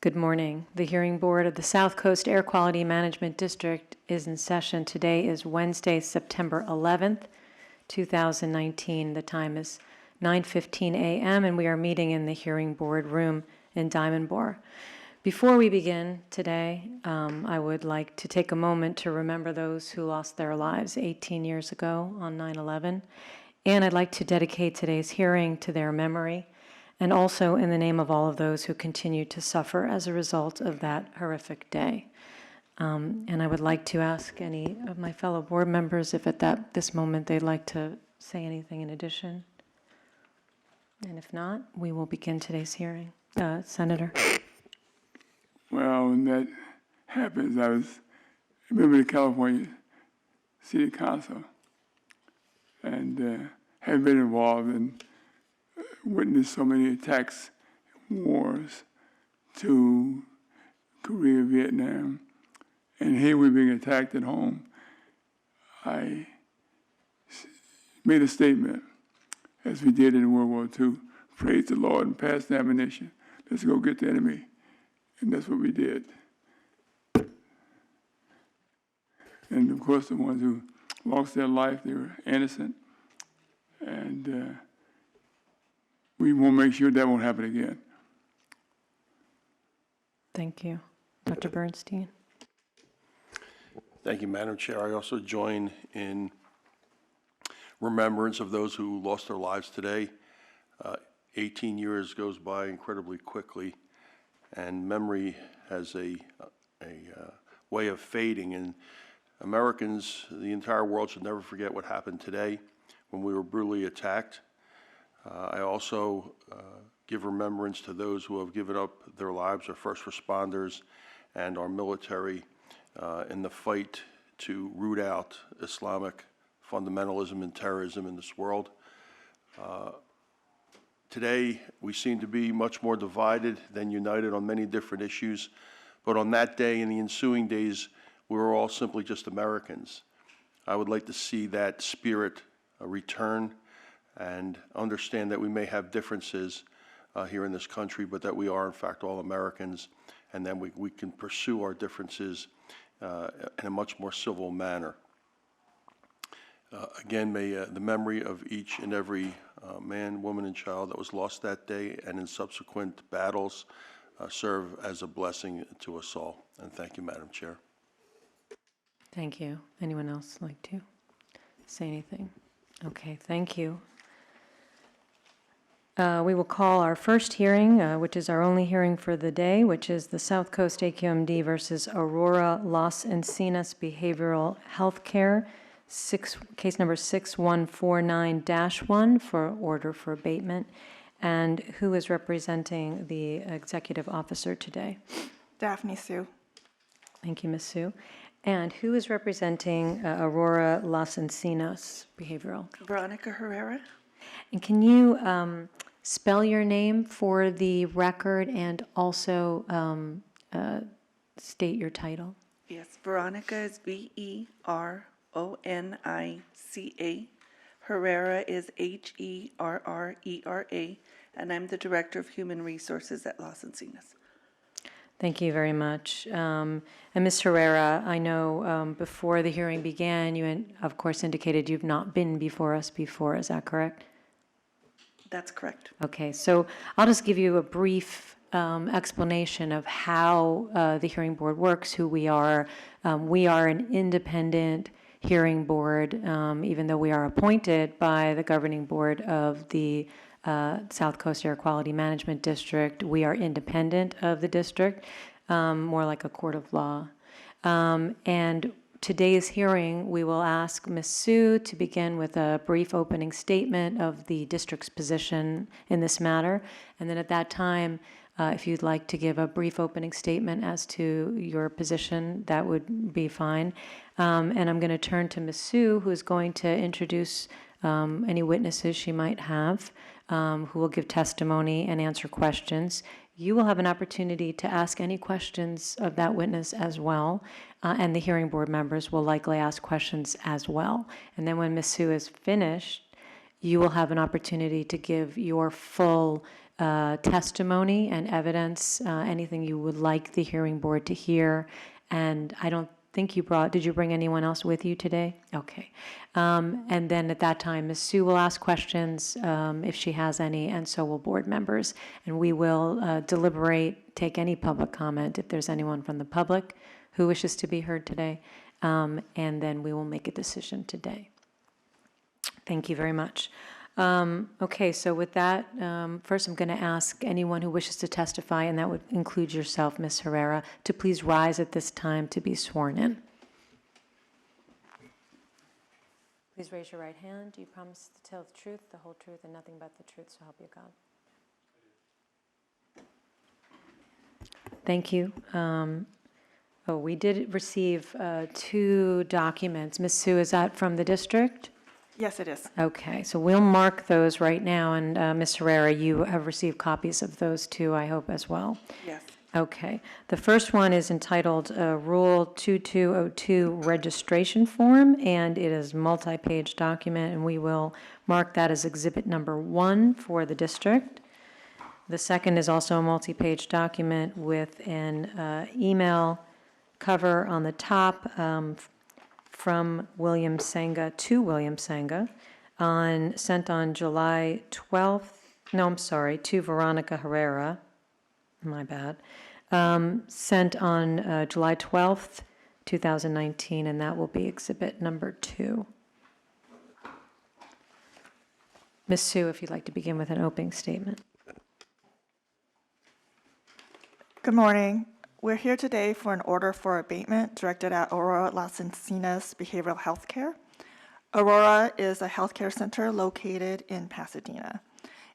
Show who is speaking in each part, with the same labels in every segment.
Speaker 1: Good morning. The hearing board of the South Coast Air Quality Management District is in session. Today is Wednesday, September 11th, 2019. The time is 9:15 a.m. and we are meeting in the hearing board room in Diamond Bar. Before we begin today, I would like to take a moment to remember those who lost their lives 18 years ago on 9/11, and I'd like to dedicate today's hearing to their memory, and also in the name of all of those who continue to suffer as a result of that horrific day. And I would like to ask any of my fellow board members if at this moment they'd like to say anything in addition. And if not, we will begin today's hearing. Senator.
Speaker 2: Well, when that happens, I was a member of the California City Council and have been involved in witnessed so many attacks, wars to Korea, Vietnam, and here we're being attacked at home. I made a statement, as we did in World War II, praise the Lord and pass the ammunition. Let's go get the enemy. And that's what we did. And of course, the ones who lost their life, they were innocent. And we will make sure that won't happen again.
Speaker 1: Thank you. Dr. Bernstein.
Speaker 3: Thank you, Madam Chair. I also join in remembrance of those who lost their lives today. 18 years goes by incredibly quickly, and memory has a way of fading. And Americans, the entire world, should never forget what happened today when we were brutally attacked. I also give remembrance to those who have given up their lives, our first responders and our military, in the fight to root out Islamic fundamentalism and terrorism in this world. Today, we seem to be much more divided than united on many different issues, but on that day and the ensuing days, we were all simply just Americans. I would like to see that spirit return and understand that we may have differences here in this country, but that we are in fact all Americans, and then we can pursue our differences in a much more civil manner. Again, may the memory of each and every man, woman, and child that was lost that day and in subsequent battles serve as a blessing to us all. And thank you, Madam Chair.
Speaker 1: Thank you. Anyone else like to say anything? Okay, thank you. We will call our first hearing, which is our only hearing for the day, which is the South Coast AQMD versus Aurora Los Encinas Behavioral Health Care, case number 6149-1 for order for abatement. And who is representing the executive officer today?
Speaker 4: Daphne Sue.
Speaker 1: Thank you, Ms. Sue. And who is representing Aurora Los Encinas Behavioral?
Speaker 4: Veronica Herrera.
Speaker 1: And can you spell your name for the record and also state your title?
Speaker 4: Yes, Veronica is Veronica. Herrera is Herrera, and I'm the Director of Human Resources at Los Encinas.
Speaker 1: Thank you very much. And Ms. Herrera, I know before the hearing began, you, of course, indicated you've not been before us before. Is that correct?
Speaker 4: That's correct.
Speaker 1: Okay, so I'll just give you a brief explanation of how the hearing board works, who we are. We are an independent hearing board, even though we are appointed by the governing board of the South Coast Air Quality Management District. We are independent of the district, more like a court of law. And today's hearing, we will ask Ms. Sue to begin with a brief opening statement of the district's position in this matter. And then at that time, if you'd like to give a brief opening statement as to your position, that would be fine. And I'm going to turn to Ms. Sue, who is going to introduce any witnesses she might have, who will give testimony and answer questions. You will have an opportunity to ask any questions of that witness as well, and the hearing board members will likely ask questions as well. And then when Ms. Sue is finished, you will have an opportunity to give your full testimony and evidence, anything you would like the hearing board to hear. And I don't think did you bring anyone else with you today? Okay. And then at that time, Ms. Sue will ask questions if she has any, and so will board members. And we will deliberate, take any public comment if there's anyone from the public who wishes to be heard today, and then we will make a decision today. Thank you very much. Okay, so with that, first I'm going to ask anyone who wishes to testify, and that would include yourself, Ms. Herrera, to please rise at this time to be sworn in. Please raise your right hand. Do you promise to tell the truth, the whole truth, and nothing but the truth, so help you God? Thank you. We did receive 2 documents. Ms. Sue, is that from the district?
Speaker 5: Yes, it is.
Speaker 1: Okay, so we'll mark those right now, and Ms. Herrera, you have received copies of those too, I hope, as well.
Speaker 5: Yes.
Speaker 1: Okay, the first one is entitled Rule 2202 Registration Form, and it is a multi-page document, and we will mark that as exhibit number 1 for the district. The second is also a multi-page document with an email cover on the top from William Senga to William Senga, sent on July 12th, no, I'm sorry, to Veronica Herrera, my bad, sent on July 12th, 2019, and that will be exhibit number 2. Ms. Sue, if you'd like to begin with an opening statement.
Speaker 5: Good morning. We're here today for an order for abatement directed at Aurora Las Encinas Behavioral Health Care. Aurora is a healthcare center located in Pasadena.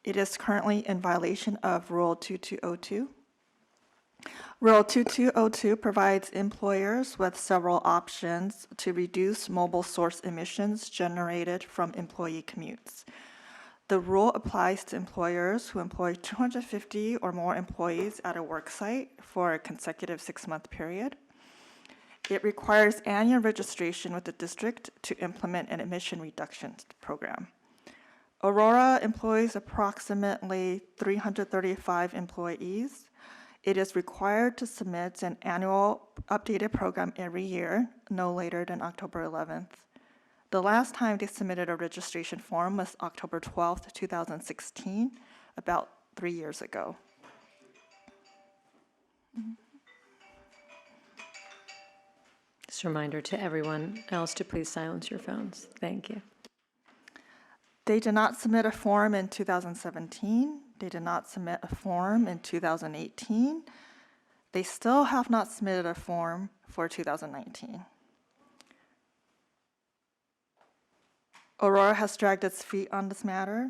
Speaker 5: It is currently in violation of Rule 2202. Rule 2202 provides employers with several options to reduce mobile source emissions generated from employee commutes. The rule applies to employers who employ 250 or more employees at a work site for a consecutive 6-month period. It requires annual registration with the district to implement an emission reduction program. Aurora employs approximately 335 employees. It is required to submit an annual updated program every year, no later than October 11th. The last time they submitted a registration form was October 12th, 2016, about 3 years ago.
Speaker 1: Just a reminder to everyone else to please silence your phones. Thank you.
Speaker 5: They did not submit a form in 2017. They did not submit a form in 2018. They still have not submitted a form for 2019. Aurora has dragged its feet on this matter.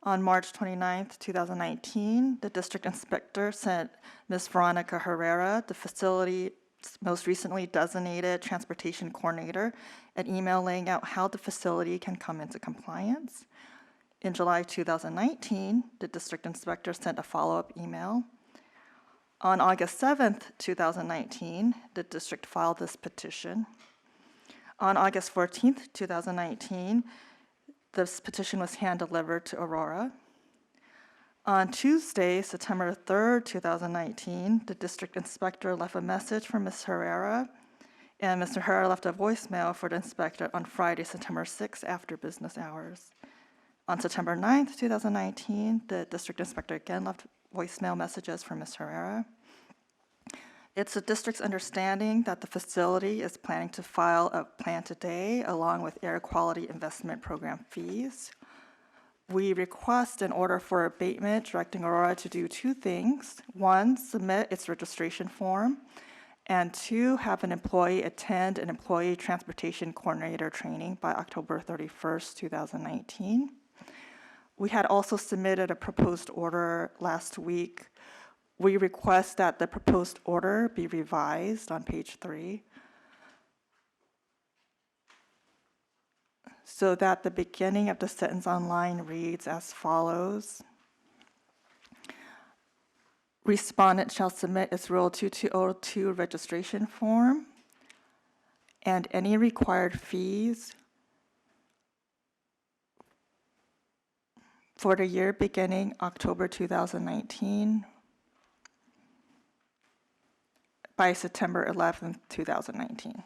Speaker 5: On March 29th, 2019, the district inspector sent Ms. Veronica Herrera, the facility's most recently designated transportation coordinator, an email laying out how the facility can come into compliance. In July 2019, the district inspector sent a follow-up email. On August 7th, 2019, the district filed this petition. On August 14th, 2019, this petition was hand-delivered to Aurora. On Tuesday, September 3rd, 2019, the district inspector left a message for Ms. Herrera, and Mr. Herrera left a voicemail for the inspector on Friday, September 6th, after business hours. On September 9th, 2019, the district inspector again left voicemail messages for Ms. Herrera. It's the district's understanding that the facility is planning to file a plan today along with air quality investment program fees. We request an order for abatement directing Aurora to do 2 things. 1, submit its registration form, and 2, have an employee attend an employee transportation coordinator training by October 31st, 2019. We had also submitted a proposed order last week. We request that the proposed order be revised on page 3 so that the beginning of the sentence on line reads as follows. Respondent shall submit its Rule 2202 registration form and any required fees for the year beginning October 2019 by September 11th, 2019.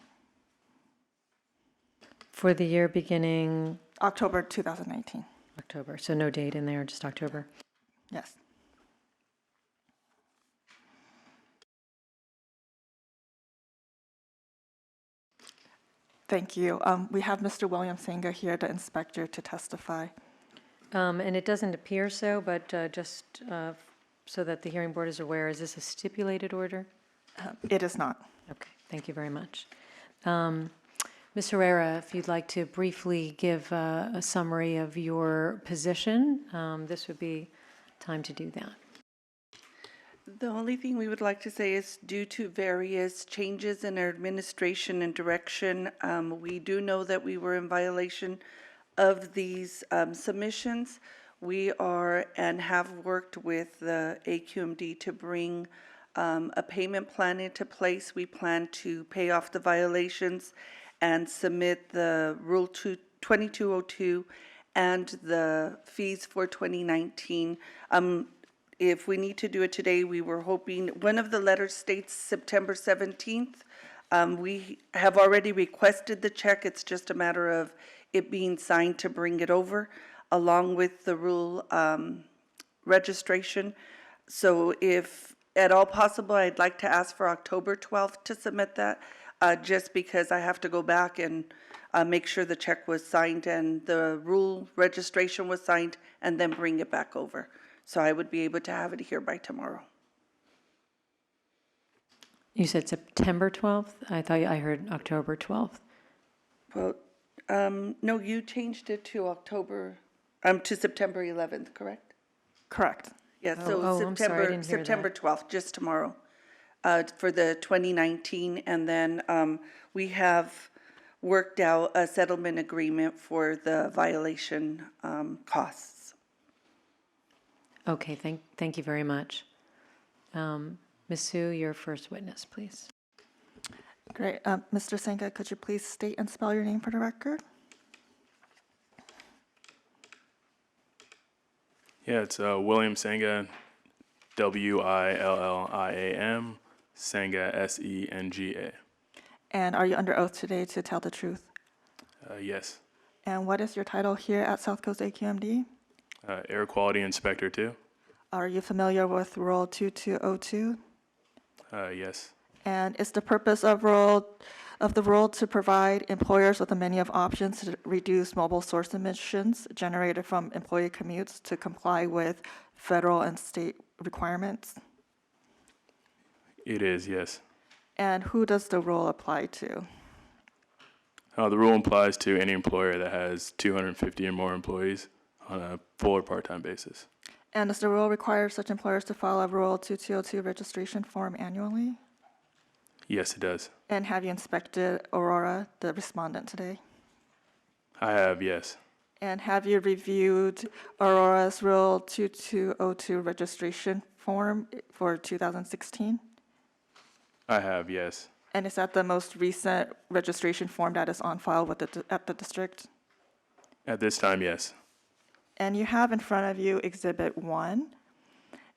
Speaker 1: For the year beginning
Speaker 5: October 2019,
Speaker 1: October, so no date in there, just October.
Speaker 5: yes. Thank you. We have Mr. William Senga here, the inspector, to testify.
Speaker 1: And it doesn't appear so, but just so that the hearing board is aware, is this a stipulated order?
Speaker 5: It is not.
Speaker 1: Okay, thank you very much. Ms. Herrera, if you'd like to briefly give a summary of your position, this would be time to do that.
Speaker 4: The only thing we would like to say is due to various changes in our administration and direction, we do know that we were in violation of these submissions. We are and have worked with the AQMD to bring a payment plan into place. We plan to pay off the violations and submit the Rule 2202 and the fees for 2019. If we need to do it today, we were hoping, one of the letters states September 17th. We have already requested the check. It's just a matter of it being signed to bring it over, along with the rule registration. So if at all possible, I'd like to ask for October 12th to submit that, just because I have to go back and make sure the check was signed and the rule registration was signed, and then bring it back over. So I would be able to have it here by tomorrow.
Speaker 1: You said September 12th? I thought I heard October 12th.
Speaker 4: Well, no, you changed it to to September 11th, correct?
Speaker 5: Correct.
Speaker 4: Yeah,
Speaker 1: Oh,
Speaker 4: so
Speaker 1: I'm sorry, I didn't hear
Speaker 4: September
Speaker 1: that.
Speaker 4: 12th, just tomorrow, for the 2019. And then we have worked out a settlement agreement for the violation costs.
Speaker 1: Okay, thank you very much. Ms. Sue, your first witness, please.
Speaker 5: Great. Mr. Senga, could you please state and spell your name for the record?
Speaker 6: Yeah, it's William Senga, William, Senga, Senga.
Speaker 5: And are you under oath today to tell the truth?
Speaker 6: Yes.
Speaker 5: And what is your title here at South Coast AQMD?
Speaker 6: Air Quality Inspector too?
Speaker 5: Are you familiar with Rule 2202?
Speaker 6: Yes.
Speaker 5: And is the purpose of the rule to provide employers with a menu of options to reduce mobile source emissions generated from employee commutes to comply with federal and state requirements?
Speaker 6: It is, yes.
Speaker 5: And who does the rule apply to?
Speaker 6: The rule applies to any employer that has 250 or more employees on a full or part-time basis.
Speaker 5: And does the rule require such employers to file a Rule 2202 registration form annually?
Speaker 6: Yes, it does.
Speaker 5: And have you inspected Aurora, the respondent, today?
Speaker 6: I have, yes.
Speaker 5: And have you reviewed Aurora's Rule 2202 registration form for 2016?
Speaker 6: I have, yes.
Speaker 5: And is that the most recent registration form that is on file with at the district?
Speaker 6: At this time, yes.
Speaker 5: And you have in front of you Exhibit 1.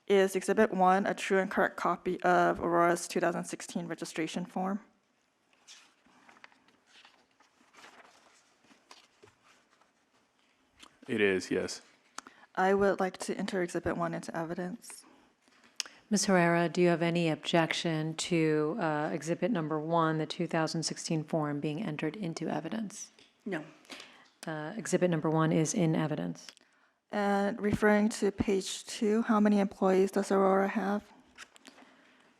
Speaker 5: Is Exhibit 1 a true and correct copy of Aurora's 2016 registration form?
Speaker 6: It is, yes.
Speaker 5: I would like to enter Exhibit 1 into evidence.
Speaker 1: Ms. Herrera, do you have any objection to Exhibit Number 1, the 2016 form, being entered into evidence?
Speaker 4: No.
Speaker 1: Exhibit Number 1 is in evidence.
Speaker 5: And referring to page 2, how many employees does Aurora have?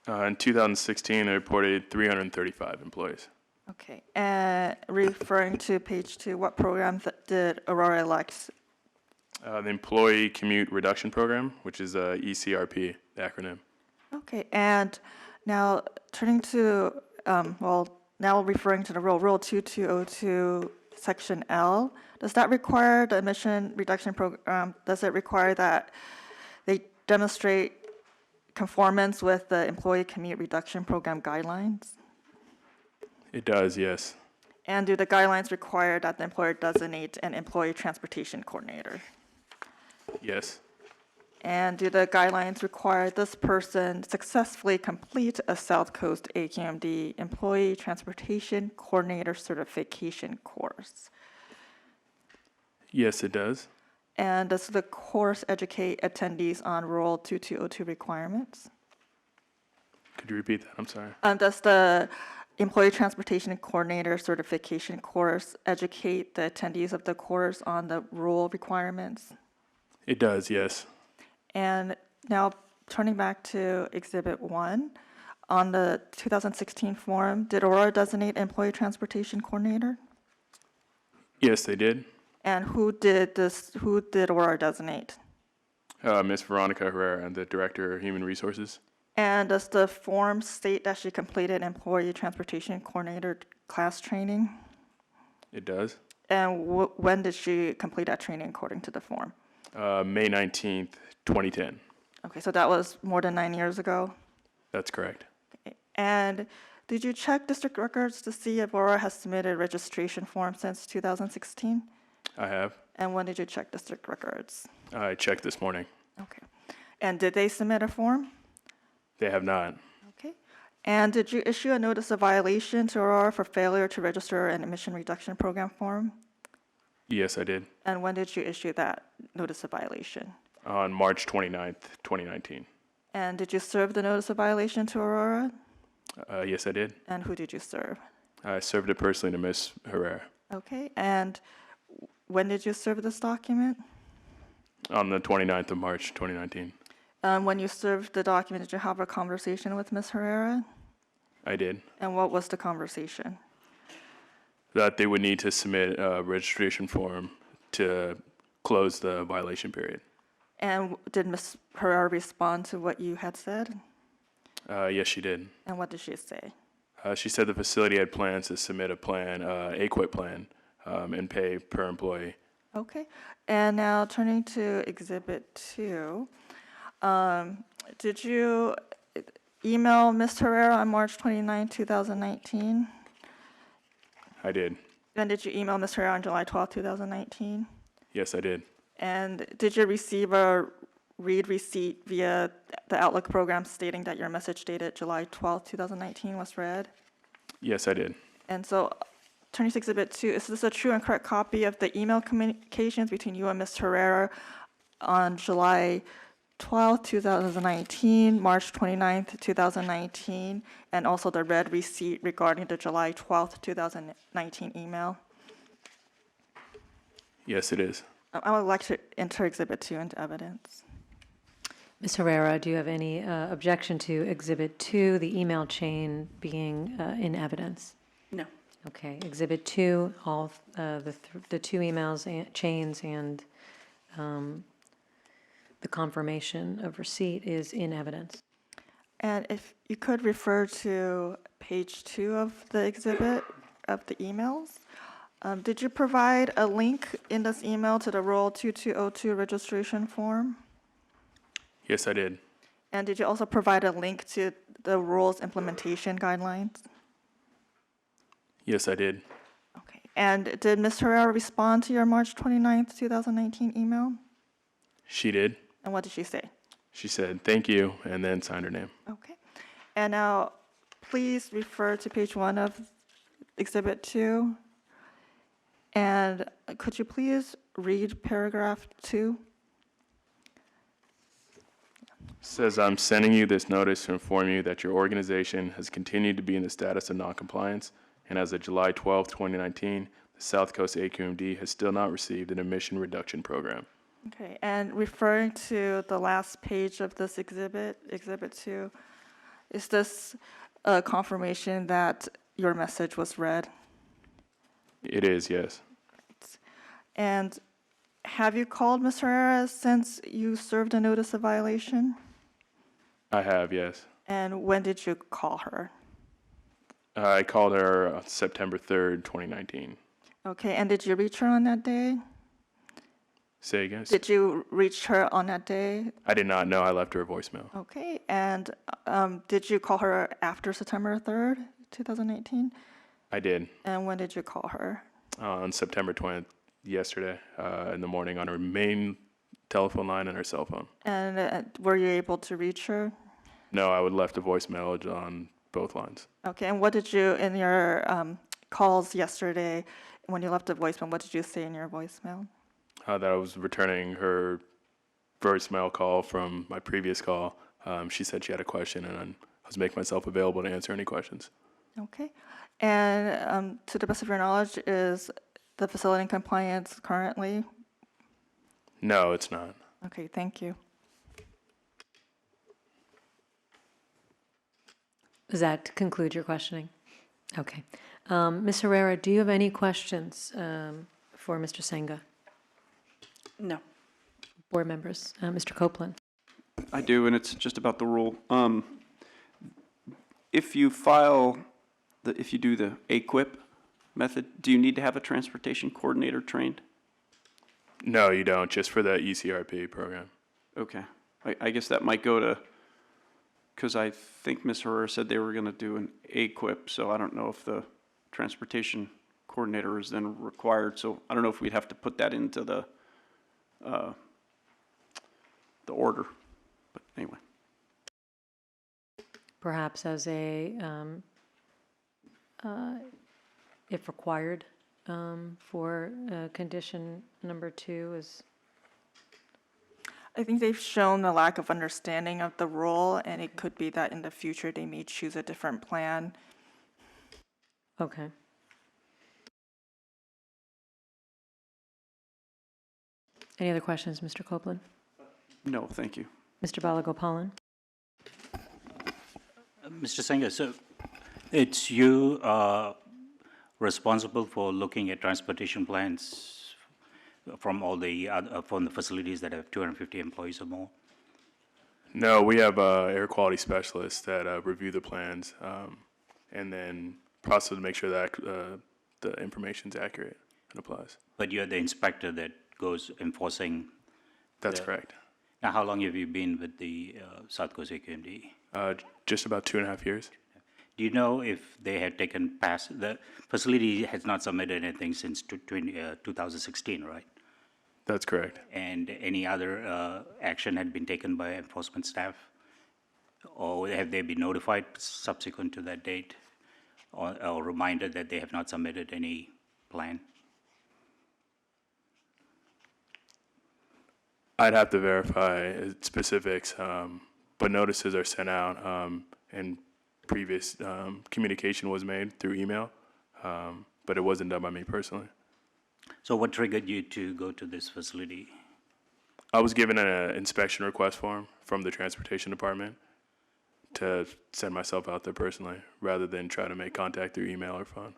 Speaker 6: In 2016, I reported 335 employees.
Speaker 5: Okay. And referring to page 2, what program did Aurora elect?
Speaker 6: The Employee Commute Reduction Program, which is ECRP, the acronym.
Speaker 5: Okay. And now turning to, now referring to the Rule 2202, Section L, does that require the emission reduction program, does it require that they demonstrate conformance with the Employee Commute Reduction Program guidelines?
Speaker 6: It does, yes.
Speaker 5: And do the guidelines require that the employer designate an employee transportation coordinator?
Speaker 6: Yes.
Speaker 5: And do the guidelines require this person successfully complete a South Coast AQMD Employee Transportation Coordinator Certification course?
Speaker 6: Yes, it does.
Speaker 5: And does the course educate attendees on Rule 2202 requirements?
Speaker 6: Could you repeat that? I'm sorry.
Speaker 5: Does the Employee Transportation Coordinator Certification course educate the attendees of the course on the rule requirements?
Speaker 6: It does, yes.
Speaker 5: And now turning back to Exhibit 1, on the 2016 form, did Aurora designate Employee Transportation Coordinator?
Speaker 6: Yes, they did.
Speaker 5: And who did Aurora designate?
Speaker 6: Ms. Veronica Herrera, the Director of Human Resources.
Speaker 5: And does the form state that she completed Employee Transportation Coordinator class training?
Speaker 6: It does.
Speaker 5: And when did she complete that training according to the form?
Speaker 6: May 19th, 2010.
Speaker 5: Okay, so that was more than 9 years ago.
Speaker 6: That's correct.
Speaker 5: And did you check district records to see if Aurora has submitted registration form since 2016?
Speaker 6: I have.
Speaker 5: And when did you check district records?
Speaker 6: I checked this morning.
Speaker 5: Okay. And did they submit a form?
Speaker 6: They have not.
Speaker 5: Okay. And did you issue a notice of violation to Aurora for failure to register an emission reduction program form?
Speaker 6: Yes, I did.
Speaker 5: And when did you issue that notice of violation?
Speaker 6: On March 29th, 2019.
Speaker 5: And did you serve the notice of violation to Aurora?
Speaker 6: Yes, I did.
Speaker 5: And who did you serve?
Speaker 6: I served it personally to Ms. Herrera.
Speaker 5: Okay. And when did you serve this document?
Speaker 6: On the 29th of March, 2019.
Speaker 5: When you served the document, did you have a conversation with Ms. Herrera?
Speaker 6: I did.
Speaker 5: And what was the conversation?
Speaker 6: That they would need to submit a registration form to close the violation period.
Speaker 5: And did Ms. Herrera respond to what you had said?
Speaker 6: Yes, she did.
Speaker 5: And what did she say?
Speaker 6: She said the facility had plans to submit a plan, AQUIT plan, and pay per employee.
Speaker 5: Okay. And now turning to Exhibit 2, did you email Ms. Herrera on March 29, 2019?
Speaker 6: I did.
Speaker 5: And did you email Ms. Herrera on July 12, 2019?
Speaker 6: Yes, I did.
Speaker 5: And did you receive a read receipt via the Outlook program stating that your message dated July 12, 2019 was read?
Speaker 6: Yes, I did.
Speaker 5: And so turning to Exhibit 2, is this a true and correct copy of the email communications between you and Ms. Herrera on July 12, 2019, March 29th, 2019, and also the read receipt regarding the July 12th, 2019 email?
Speaker 6: Yes, it is.
Speaker 5: I would like to enter Exhibit 2 into evidence.
Speaker 1: Ms. Herrera, do you have any objection to Exhibit 2, the email chain being in evidence?
Speaker 4: No.
Speaker 1: Okay, Exhibit 2, all the two emails and chains and the confirmation of receipt is in evidence.
Speaker 5: And if you could refer to page 2 of the exhibit of the emails. Did you provide a link in this email to the Rule 2202 registration form?
Speaker 6: Yes, I did.
Speaker 5: And did you also provide a link to the rules implementation guidelines?
Speaker 6: Yes, I did.
Speaker 5: Okay. And did Ms. Herrera respond to your March 29th, 2019 email?
Speaker 6: She did.
Speaker 5: And what did she say?
Speaker 6: She said, "Thank you," and then signed her name.
Speaker 5: Okay. And now, please refer to page 1 of Exhibit 2. And could you please read paragraph 2?
Speaker 6: Says, "I'm sending you this notice to inform you that your organization has continued to be in the status of noncompliance, and as of July 12, 2019, the South Coast AQMD has still not received an emission reduction program."
Speaker 5: Okay, and referring to the last page of this exhibit, Exhibit 2, is this a confirmation that your message was read?
Speaker 6: It is, yes.
Speaker 5: And have you called Ms. Herrera since you served a notice of violation?
Speaker 6: I have, yes.
Speaker 5: And when did you call her?
Speaker 6: I called her on September 3rd, 2019.
Speaker 5: Okay, and did you reach her on that day?
Speaker 6: Say again?
Speaker 5: Did you reach her on that day?
Speaker 6: I did not know. I left her a voicemail.
Speaker 5: Okay, and did you call her after September 3rd, 2018?
Speaker 6: I did.
Speaker 5: And when did you call her?
Speaker 6: On September 20th, yesterday, in the morning on her main telephone line and her cell phone.
Speaker 5: And were you able to reach her?
Speaker 6: No, I would left a voicemail on both lines.
Speaker 5: Okay, and what did you, in your calls yesterday, when you left a voicemail, what did you say in your voicemail?
Speaker 6: That I was returning her voicemail call from my previous call. She said she had a question, and I was making myself available to answer any questions.
Speaker 5: Okay. And to the best of your knowledge, is the facility in compliance currently?
Speaker 6: No, it's not.
Speaker 5: Okay, thank you.
Speaker 1: Does that conclude your questioning? Okay. Ms. Herrera, do you have any questions for Mr. Senga?
Speaker 4: No.
Speaker 1: Board members? Mr. Copeland?
Speaker 7: I do, and it's just about the rule. If you file, if you do the AQIP method, do you need to have a transportation coordinator trained?
Speaker 6: No, you don't, just for the ECRP program.
Speaker 7: Okay. I guess that might go to, because I think Ms. Herrera said they were going to do an AQIP, so I don't know if the transportation coordinator is then required. So I don't know if we'd have to put that into the order. But anyway.
Speaker 1: Perhaps as a, if required, for condition number 2 is,
Speaker 5: I think they've shown the lack of understanding of the rule, and it could be that in the future they may choose a different plan.
Speaker 1: okay. Any other questions, Mr. Copeland?
Speaker 7: No, thank you.
Speaker 1: Mr. Balagopalan?
Speaker 8: Mr. Senga, so it's you responsible for looking at transportation plans from all the from the facilities that have 250 employees or more?
Speaker 6: No, we have air quality specialists that review the plans and then process to make sure that the information's accurate and applies.
Speaker 8: But you're the inspector that goes enforcing.
Speaker 6: That's correct.
Speaker 8: Now, how long have you been with the South Coast AQMD?
Speaker 6: Just about 2.5 years.
Speaker 8: Do you know if they had taken past, the facility has not submitted anything since 2016, right?
Speaker 6: That's correct.
Speaker 8: And any other action had been taken by enforcement staff? Or have they been notified subsequent to that date? Or reminded that they have not submitted any plan?
Speaker 6: I'd have to verify specifics, but notices are sent out, and previous communication was made through email, but it wasn't done by me personally.
Speaker 8: So what triggered you to go to this facility?
Speaker 6: I was given an inspection request form from the transportation department to send myself out there personally, rather than try to make contact through email or phone.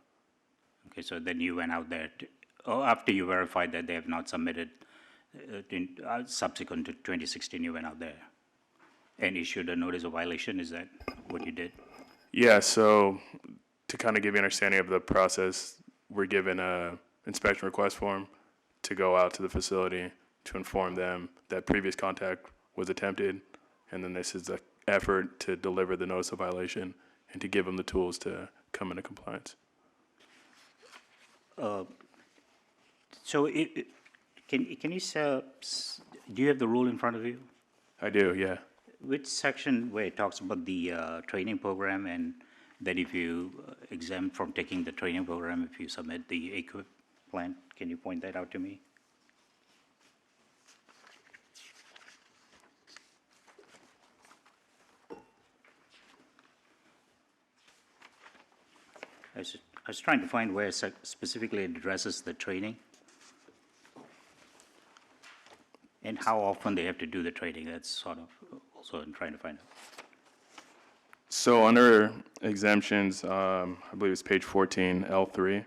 Speaker 8: Okay, so then you went out there, after you verified that they have not submitted, subsequent to 2016, you went out there and issued a notice of violation. Is that what you did?
Speaker 6: Yeah, so to kind of give you an understanding of the process, we're given a inspection request form to go out to the facility to inform them that previous contact was attempted, and then this is the effort to deliver the notice of violation and to give them the tools to come into compliance.
Speaker 8: So can you do you have the rule in front of you?
Speaker 6: I do, yeah.
Speaker 8: Which section where it talks about the training program, and that if you exempt from taking the training program if you submit the AQIP plan? Can you point that out to me? I was trying to find where specifically it addresses the training and how often they have to do the training. That's sort of also I'm trying to find out.
Speaker 6: So under exemptions, I believe it's page 14, L3.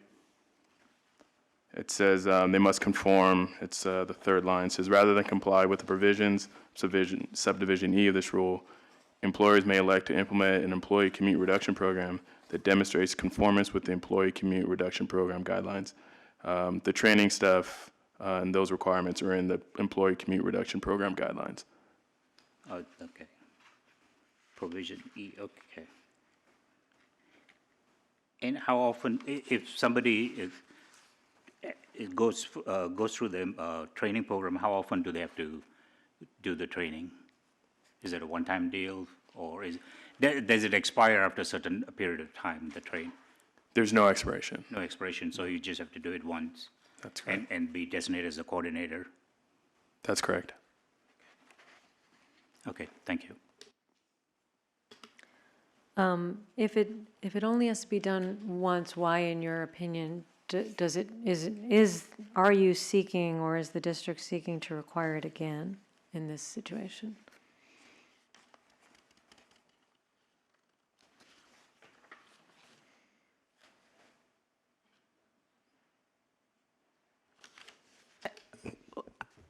Speaker 6: It says they must conform, it's the third line, it says rather than comply with the provisions, subdivision E of this rule, employers may elect to implement an employee commute reduction program that demonstrates conformance with the employee commute reduction program guidelines. The training stuff and those requirements are in the employee commute reduction program guidelines.
Speaker 8: Oh, okay. Provision E, okay. And how often, if somebody it goes through the training program, how often do they have to do the training? Is it a one-time deal, or does it expire after a certain period of time, the train?
Speaker 6: There's no expiration.
Speaker 8: No expiration, so you just have to do it once
Speaker 6: That's correct.
Speaker 8: and be designated as a coordinator?
Speaker 6: That's correct.
Speaker 8: Okay, thank you.
Speaker 1: If it only has to be done once, why, in your opinion, are you seeking, or is the district seeking to require it again in this situation?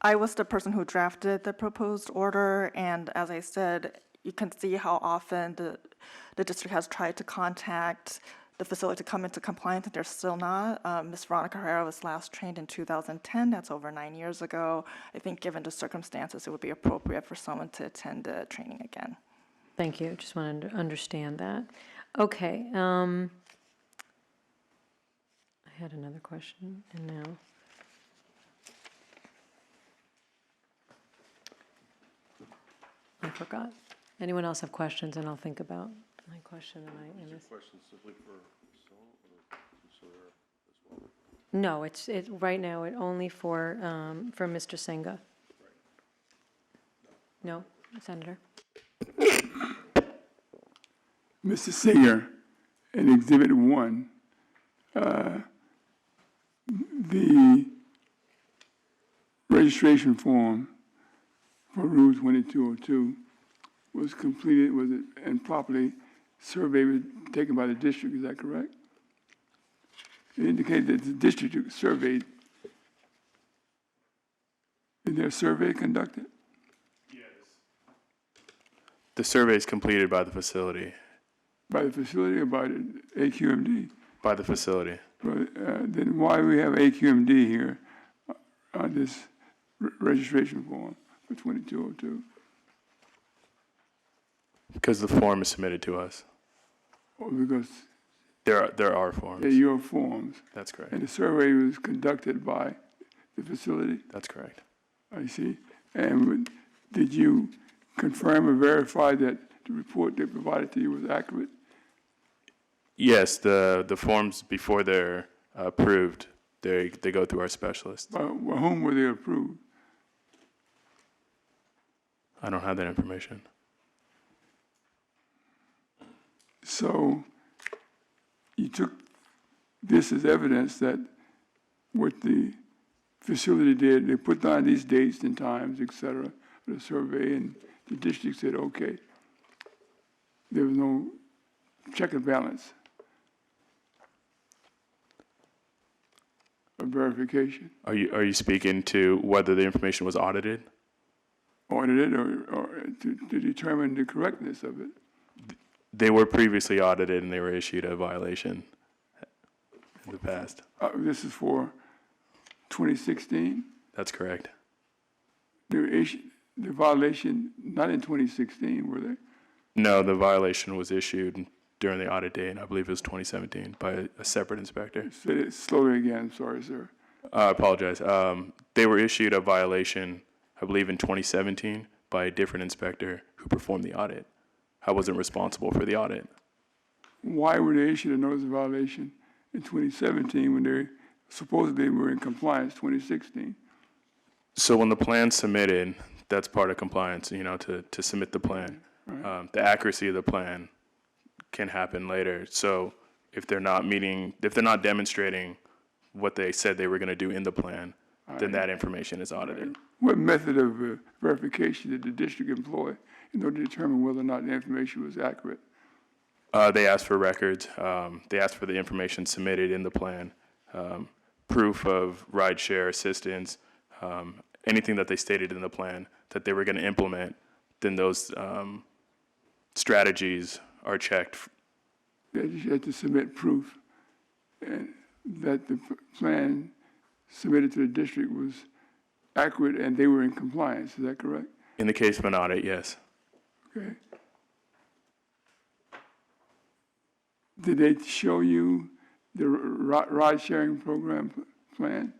Speaker 5: I was the person who drafted the proposed order, and as I said, you can see how often the district has tried to contact the facility to come into compliance, and they're still not. Ms. Veronica Herrera was last trained in 2010. That's over 9 years ago. I think given the circumstances, it would be appropriate for someone to attend the training again.
Speaker 1: Thank you. Just wanted to understand that. Okay. I had another question, and now. I forgot. Anyone else have questions? And I'll think about my question.
Speaker 3: Question simply for Solera as well?
Speaker 1: No, it's right now only for Mr. Senga. No, Senator.
Speaker 2: Mr. Singer, in Exhibit 1, the registration form for Rule 2202 was completed, and properly survey was taken by the district, is that correct? It indicated that the district surveyed. Is there a survey conducted?
Speaker 6: The survey is completed by the facility.
Speaker 2: By the facility or by the AQMD?
Speaker 6: By the facility.
Speaker 2: Then why do we have AQMD here on this registration form for 2202?
Speaker 6: Because the form is submitted to us.
Speaker 2: Or because
Speaker 6: There are forms.
Speaker 2: they're your forms,
Speaker 6: That's correct.
Speaker 2: and the survey was conducted by the facility?
Speaker 6: That's correct.
Speaker 2: I see. And did you confirm or verify that the report they provided to you was accurate?
Speaker 6: Yes, the forms, before they're approved, they go through our specialist.
Speaker 2: By whom were they approved?
Speaker 6: I don't have that information.
Speaker 2: So you took this as evidence that what the facility did, they put down these dates and times, et cetera, for the survey, and the district said, okay. There was no check and balance or verification.
Speaker 6: Are you speaking to whether the information was audited?
Speaker 2: Audited or to determine the correctness of it.
Speaker 6: They were previously audited and they were issued a violation in the past.
Speaker 2: This is for 2016.
Speaker 6: That's correct.
Speaker 2: They were issued, the violation, not in 2016, were they?
Speaker 6: No, the violation was issued during the audit date, and I believe it was 2017, by a separate inspector.
Speaker 2: Say it slowly again, sorry, sir.
Speaker 6: I apologize. They were issued a violation, I believe, in 2017 by a different inspector who performed the audit. I wasn't responsible for the audit.
Speaker 2: Why were they issued a notice of violation in 2017 when they supposedly were in compliance 2016?
Speaker 6: So when the plan's submitted, that's part of compliance, to submit the plan.
Speaker 2: Right.
Speaker 6: The accuracy of the plan can happen later. So if they're not demonstrating what they said they were going to do in the plan, then that information is audited.
Speaker 2: What method of verification did the district employ in order to determine whether or not the information was accurate?
Speaker 6: They asked for records. They asked for the information submitted in the plan, proof of rideshare assistance, anything that they stated in the plan that they were going to implement. Then those strategies are checked.
Speaker 2: That you had to submit proof and that the plan submitted to the district was accurate and they were in compliance. Is that correct?
Speaker 6: In the case of an audit, yes.
Speaker 2: Okay. Did they show you the ride-sharing program plan?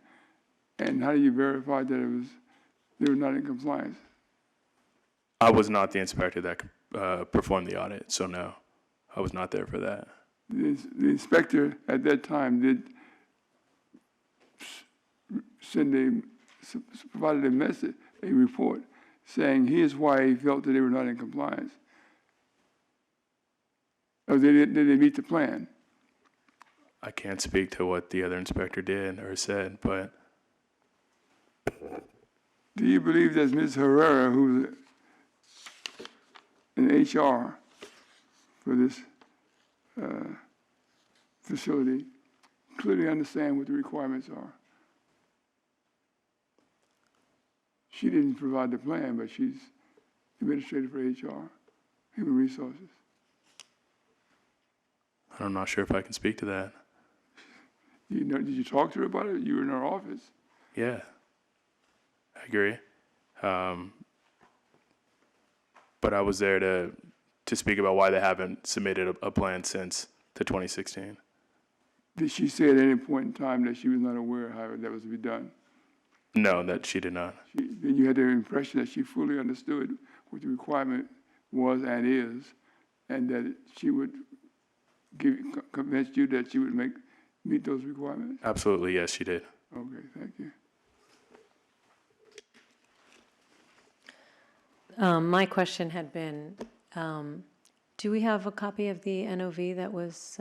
Speaker 2: And how do you verify that they were not in compliance?
Speaker 6: I was not the inspector that performed the audit, so no, I was not there for that.
Speaker 2: The inspector at that time did provided a message, a report, saying here's why he felt that they were not in compliance. Or did they meet the plan?
Speaker 6: I can't speak to what the other inspector did or said, but
Speaker 2: Do you believe that Ms. Herrera, who's in HR for this facility, clearly understand what the requirements are? She didn't provide the plan, but she's administrator for HR, Human Resources.
Speaker 6: I'm not sure if I can speak to that.
Speaker 2: You know, did you talk to her about it? You were in her office.
Speaker 6: Yeah, I agree. But I was there to speak about why they haven't submitted a plan since the 2016.
Speaker 2: Did she say at any point in time that she was not aware how that was to be done?
Speaker 6: No, that she did not.
Speaker 2: Then you had the impression that she fully understood what the requirement was and is, and that she would convince you that she would meet those requirements?
Speaker 6: Absolutely, yes, she did.
Speaker 2: Okay, thank you.
Speaker 1: My question had been, do we have a copy of the NOV that was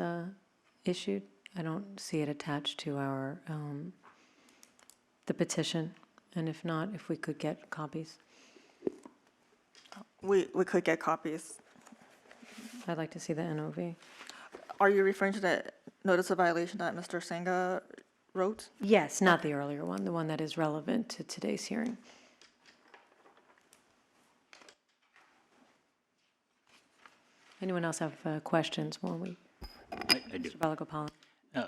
Speaker 1: issued? I don't see it attached to our, the petition, and if not, if we could get copies.
Speaker 5: We could get copies.
Speaker 1: I'd like to see the NOV.
Speaker 5: Are you referring to the notice of violation that Mr. Senga wrote?
Speaker 1: Yes, not the earlier one, the one that is relevant to today's hearing. Anyone else have questions while we,
Speaker 8: I do.
Speaker 1: Mr. Balagopalan?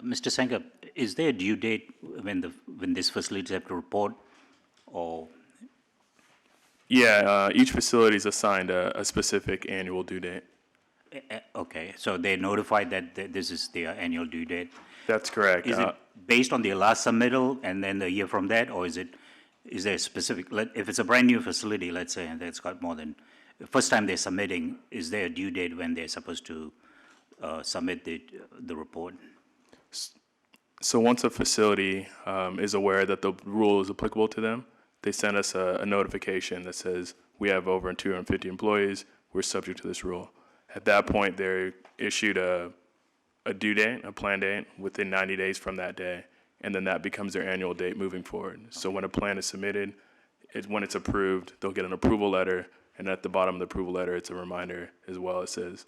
Speaker 8: Mr. Senga, is there a due date when these facilities have to report, or?
Speaker 6: Yeah, each facility is assigned a specific annual due date.
Speaker 8: Okay, so they're notified that this is their annual due date?
Speaker 6: That's correct.
Speaker 8: Is it based on their last submittal and then the year from that, or is there a specific, if it's a brand-new facility, let's say, and it's got more than, first time they're submitting, is there a due date when they're supposed to submit the report?
Speaker 6: So once a facility is aware that the rule is applicable to them, they send us a notification that says, we have over 250 employees, we're subject to this rule. At that point, they're issued a due date, a plan date, within 90 days from that day, and then that becomes their annual date moving forward. So when a plan is submitted, when it's approved, they'll get an approval letter, and at the bottom of the approval letter, it's a reminder as well. It says,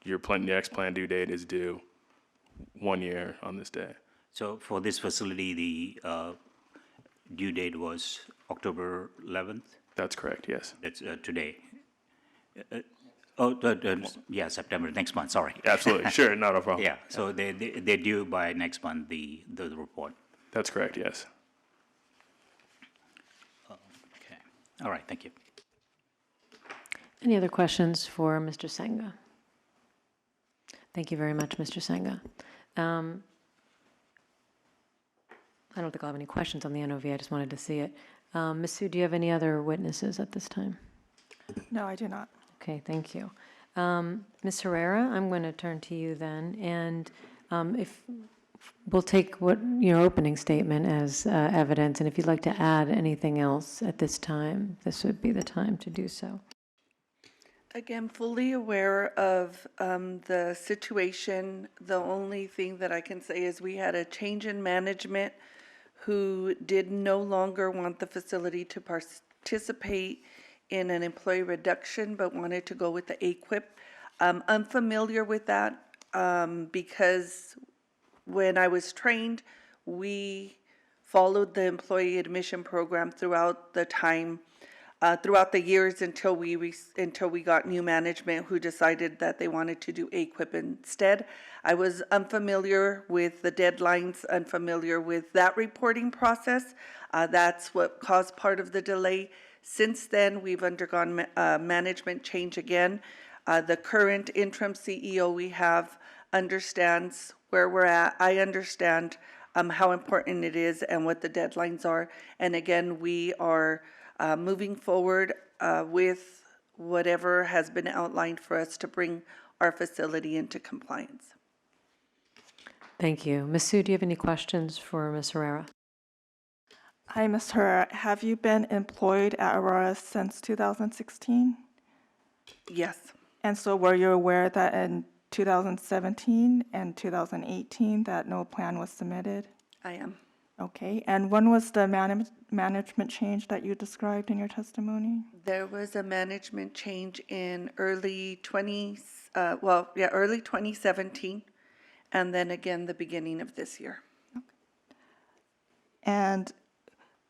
Speaker 6: your next plan due date is due 1 year on this day.
Speaker 8: So for this facility, the due date was October 11th?
Speaker 6: That's correct, yes.
Speaker 8: That's today. Yeah, September, next month, sorry.
Speaker 6: Absolutely, sure, not a problem.
Speaker 8: Yeah, so they're due by next month, the report.
Speaker 6: That's correct, yes.
Speaker 8: Okay, all right, thank you.
Speaker 1: Any other questions for Mr. Senga? Thank you very much, Mr. Senga. I don't think I'll have any questions on the NOV. I just wanted to see it. Ms. Sue, do you have any other witnesses at this time?
Speaker 5: No, I do not.
Speaker 1: Okay, thank you. Ms. Herrera, I'm going to turn to you then, and if we'll take what your opening statement as evidence, and if you'd like to add anything else at this time, this would be the time to do so.
Speaker 4: Again, fully aware of the situation. The only thing that I can say is we had a change in management who did no longer want the facility to participate in an employee reduction, but wanted to go with the AQIP. I'm unfamiliar with that because when I was trained, we followed the employee admission program throughout the time, throughout the years until we got new management who decided that they wanted to do AQIP instead. I was unfamiliar with the deadlines, unfamiliar with that reporting process. That's what caused part of the delay. Since then, we've undergone management change again. The current interim CEO we have understands where we're at. I understand how important it is and what the deadlines are. And again, we are moving forward with whatever has been outlined for us to bring our facility into compliance.
Speaker 1: Thank you. Ms. Sue, do you have any questions for Ms. Herrera?
Speaker 5: Hi, Ms. Herrera. Have you been employed at Aurora since 2016?
Speaker 4: Yes,
Speaker 5: And so were you aware that in 2017 and 2018 that no plan was submitted?
Speaker 4: I am.
Speaker 5: Okay, and when was the management change that you described in your testimony?
Speaker 4: There was a management change in early 2017, and then again the beginning of this year.
Speaker 5: And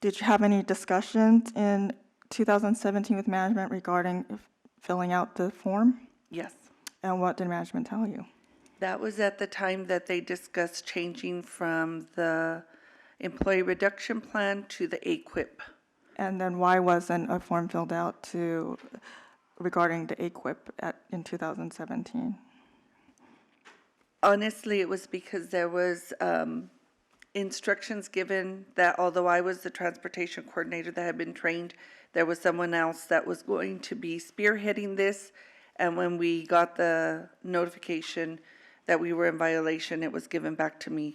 Speaker 5: did you have any discussions in 2017 with management regarding filling out the form?
Speaker 4: Yes.
Speaker 5: And what did management tell you?
Speaker 4: That was at the time that they discussed changing from the employee reduction plan to the AQIP.
Speaker 5: And then why wasn't a form filled out regarding the AQIP in 2017?
Speaker 4: Honestly, it was because there was instructions given that although I was the transportation coordinator that had been trained, there was someone else that was going to be spearheading this. And when we got the notification that we were in violation, it was given back to me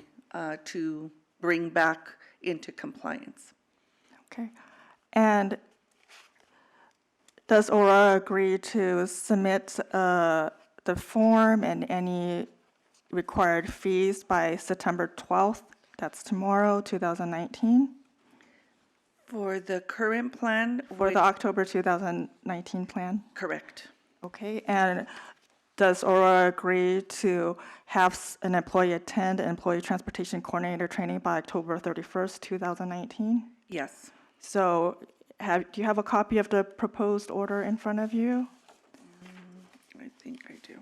Speaker 4: to bring back into compliance.
Speaker 5: Okay. And does Aurora agree to submit the form and any required fees by September 12th? That's tomorrow, 2019?
Speaker 4: For the current plan?
Speaker 5: For the October 2019 plan?
Speaker 4: Correct.
Speaker 5: Okay, and does Aurora agree to have an employee attend employee transportation coordinator training by October 31st, 2019?
Speaker 4: Yes.
Speaker 5: So do you have a copy of the proposed order in front of you?
Speaker 4: I think I do.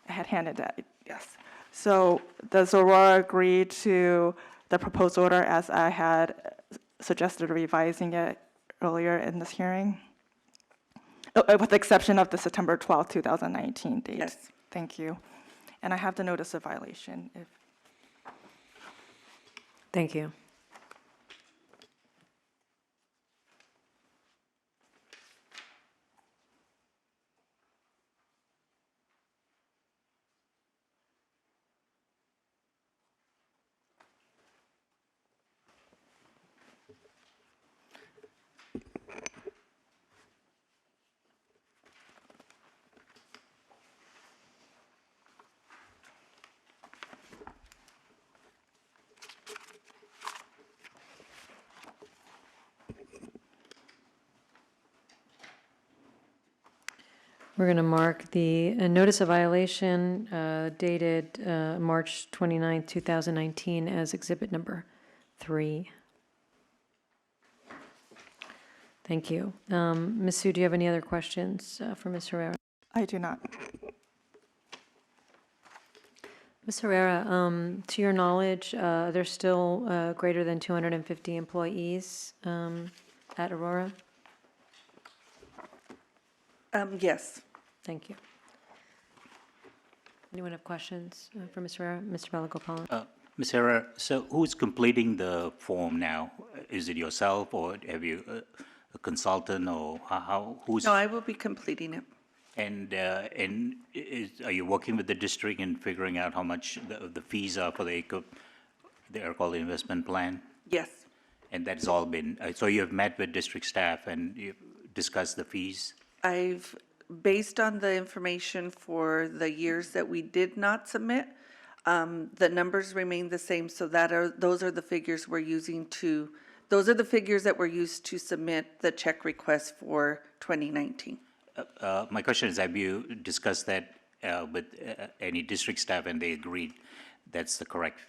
Speaker 5: I had handed that, yes. So does Aurora agree to the proposed order as I had suggested revising it earlier in this hearing? With the exception of the September 12th, 2019 date?
Speaker 4: Yes.
Speaker 5: Thank you. And I have the notice of violation.
Speaker 1: Thank you. We're going to mark the notice of violation dated March 29, 2019 as exhibit number 3. Thank you. Ms. Sue, do you have any other questions for Ms. Herrera?
Speaker 5: I do not.
Speaker 1: Ms. Herrera, to your knowledge, there's still greater than 250 employees at Aurora?
Speaker 4: Yes.
Speaker 1: Thank you. Anyone have questions for Ms. Herrera? Mr. Balagopalan?
Speaker 8: Ms. Herrera, so who's completing the form now? Is it yourself, or have you a consultant, or who's?
Speaker 4: No, I will be completing it.
Speaker 8: And are you working with the district in figuring out how much the fees are for the they are called the investment plan?
Speaker 4: Yes.
Speaker 8: And that's all been, so you have met with district staff and you've discussed the fees?
Speaker 4: Based on the information for the years that we did not submit, the numbers remain the same, so those are the figures we're using those are the figures that were used to submit the check request for 2019.
Speaker 8: My question is, have you discussed that with any district staff and they agreed that's the correct?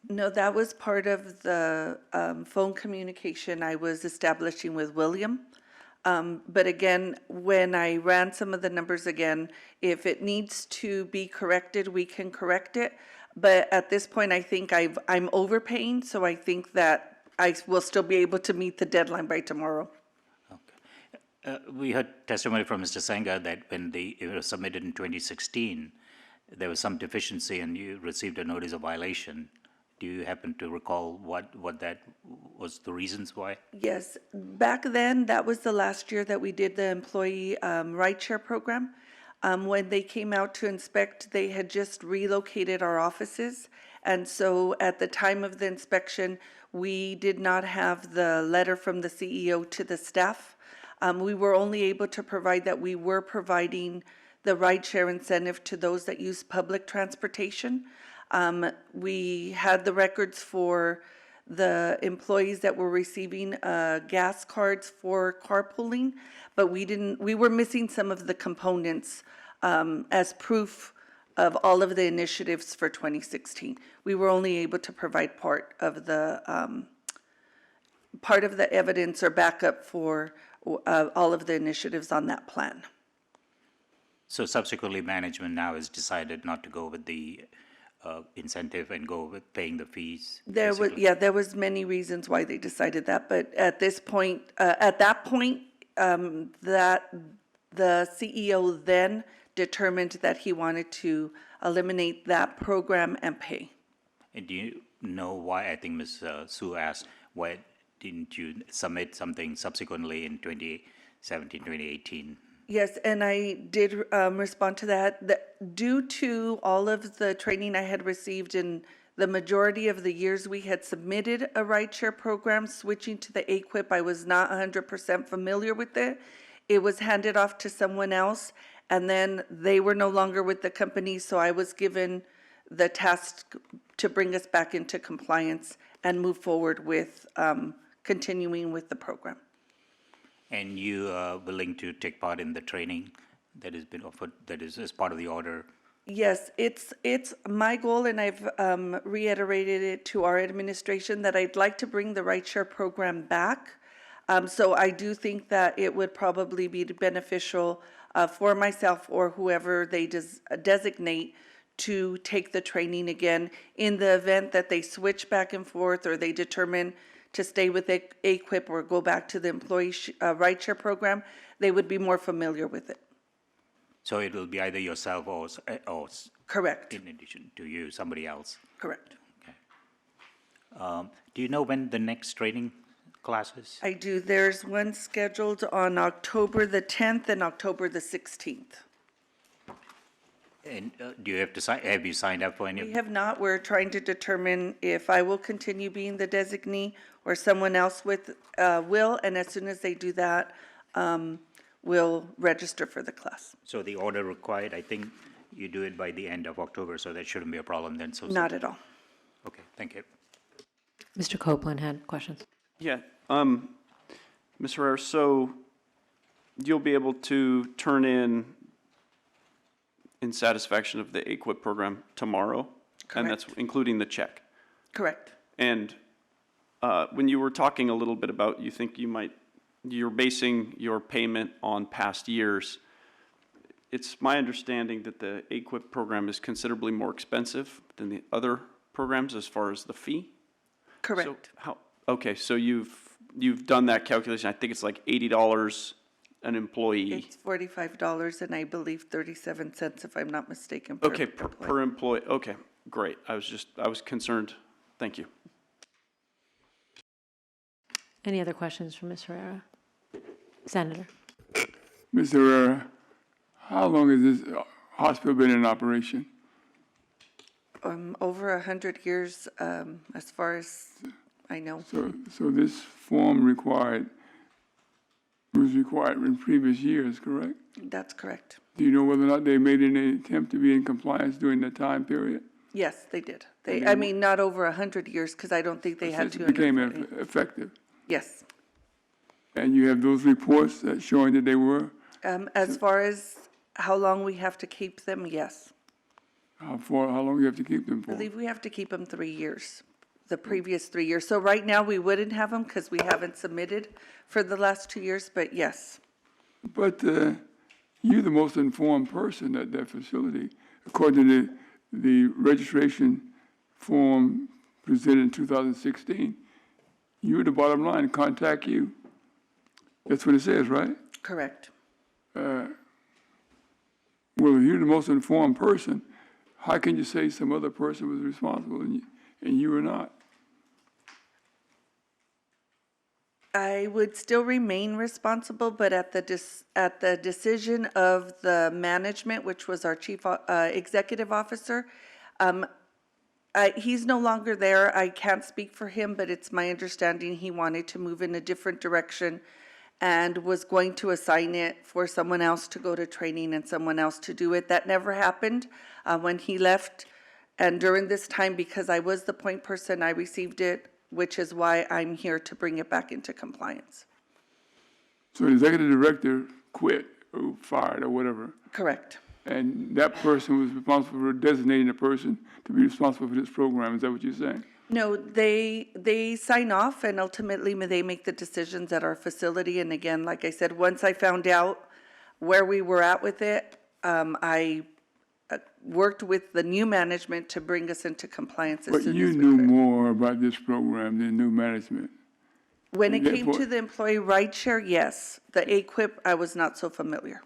Speaker 4: No, that was part of the phone communication I was establishing with William. But again, when I ran some of the numbers again, if it needs to be corrected, we can correct it. But at this point, I think I'm overpaying, so I think that I will still be able to meet the deadline by tomorrow.
Speaker 8: We heard testimony from Mr. Senga that when it was submitted in 2016, there was some deficiency and you received a notice of violation. Do you happen to recall what that was, the reasons why?
Speaker 4: Yes, back then, that was the last year that we did the employee rideshare program. When they came out to inspect, they had just relocated our offices. And so at the time of the inspection, we did not have the letter from the CEO to the staff. We were only able to provide that we were providing the rideshare incentive to those that use public transportation. We had the records for the employees that were receiving gas cards for carpooling, but we were missing some of the components as proof of all of the initiatives for 2016. We were only able to provide part of the evidence or backup for all of the initiatives on that plan.
Speaker 8: So subsequently, management now has decided not to go with the incentive and go with paying the fees?
Speaker 4: There was,
Speaker 8: basically?
Speaker 4: yeah, there was many reasons why they decided that, but at this point, at that point, that the CEO then determined that he wanted to eliminate that program and pay.
Speaker 8: And do you know why, I think Ms. Sue asked, why didn't you submit something subsequently in 2017, 2018?
Speaker 4: Yes, and I did respond to that. Due to all of the training I had received in the majority of the years we had submitted a rideshare program, switching to the AQIP, I was not 100% familiar with it. It was handed off to someone else, and then they were no longer with the company, so I was given the task to bring us back into compliance and move forward with continuing with the program.
Speaker 8: And you are willing to take part in the training that has been offered, that is as part of the order?
Speaker 4: Yes, it's my goal, and I've reiterated it to our administration, that I'd like to bring the rideshare program back. So I do think that it would probably be beneficial for myself or whoever they designate to take the training again in the event that they switch back and forth, or they determine to stay with AQIP or go back to the employee rideshare program. They would be more familiar with it.
Speaker 8: So it will be either yourself or
Speaker 4: Correct,
Speaker 8: in addition to you, somebody else?
Speaker 4: correct.
Speaker 8: Do you know when the next training class is?
Speaker 4: I do. There's one scheduled on October the 10th and October the 16th.
Speaker 8: And do you have to sign, have you signed up for any?
Speaker 4: We have not. We're trying to determine if I will continue being the designee or someone else will, and as soon as they do that, we'll register for the class.
Speaker 8: So the order required, I think you do it by the end of October, so that shouldn't be a problem then, so.
Speaker 4: Not at all.
Speaker 8: Okay, thank you.
Speaker 1: Mr. Copeland had questions.
Speaker 7: Yeah, Ms. Herrera, so you'll be able to turn in satisfaction of the AQIP program tomorrow? And that's including the check?
Speaker 4: Correct.
Speaker 7: And when you were talking a little bit about, you think you're basing your payment on past years, it's my understanding that the AQIP program is considerably more expensive than the other programs as far as the fee?
Speaker 4: Correct.
Speaker 7: Okay, so you've done that calculation. I think it's like $80 an employee.
Speaker 4: It's $45 and I believe 37 cents, if I'm not mistaken.
Speaker 7: Okay, per employee. Okay, great. I was concerned. Thank you.
Speaker 1: Any other questions for Ms. Herrera? Senator.
Speaker 2: Mr. Herrera, how long has this hospital been in operation?
Speaker 4: Over 100 years, as far as I know.
Speaker 2: So this form was required in previous years, correct?
Speaker 4: That's correct.
Speaker 2: Do you know whether or not they made any attempt to be in compliance during that time period?
Speaker 4: Yes, they did. I mean, not over 100 years, because I don't think they had
Speaker 2: Since it
Speaker 4: 240.
Speaker 2: became effective?
Speaker 4: Yes.
Speaker 2: And you have those reports that showing that they were?
Speaker 4: As far as how long we have to keep them, yes.
Speaker 2: How long you have to keep them
Speaker 4: I
Speaker 2: for?
Speaker 4: believe we have to keep them 3 years, the previous 3 years. So right now, we wouldn't have them because we haven't submitted for the last 2 years, but yes.
Speaker 2: But you're the most informed person at that facility. According to the registration form presented in 2016, you, the bottom line, contact you. That's what it says, right?
Speaker 4: Correct.
Speaker 2: Well, if you're the most informed person, how can you say some other person was responsible and you were not? not?
Speaker 4: I would still remain responsible, but at the decision of the management, which was our chief executive officer, he's no longer there. I can't speak for him, but it's my understanding he wanted to move in a different direction and was going to assign it for someone else to go to training and someone else to do it. That never happened when he left. And during this time, because I was the point person, I received it, which is why I'm here to bring it back into compliance.
Speaker 2: So the executive director quit or fired or whatever,
Speaker 4: Correct.
Speaker 2: and that person was responsible for designating a person to be responsible for this program. Is that what you're saying?
Speaker 4: No, they sign off and ultimately they make the decisions at our facility. And again, like I said, once I found out where we were at with it, I worked with the new management to bring us into compliance as
Speaker 2: But
Speaker 4: soon
Speaker 2: you
Speaker 4: as we
Speaker 2: knew
Speaker 4: could.
Speaker 2: more about this program than new management.
Speaker 4: When it came
Speaker 2: Therefore-
Speaker 4: to the employee rideshare, yes. The AQUIP, I was not so familiar.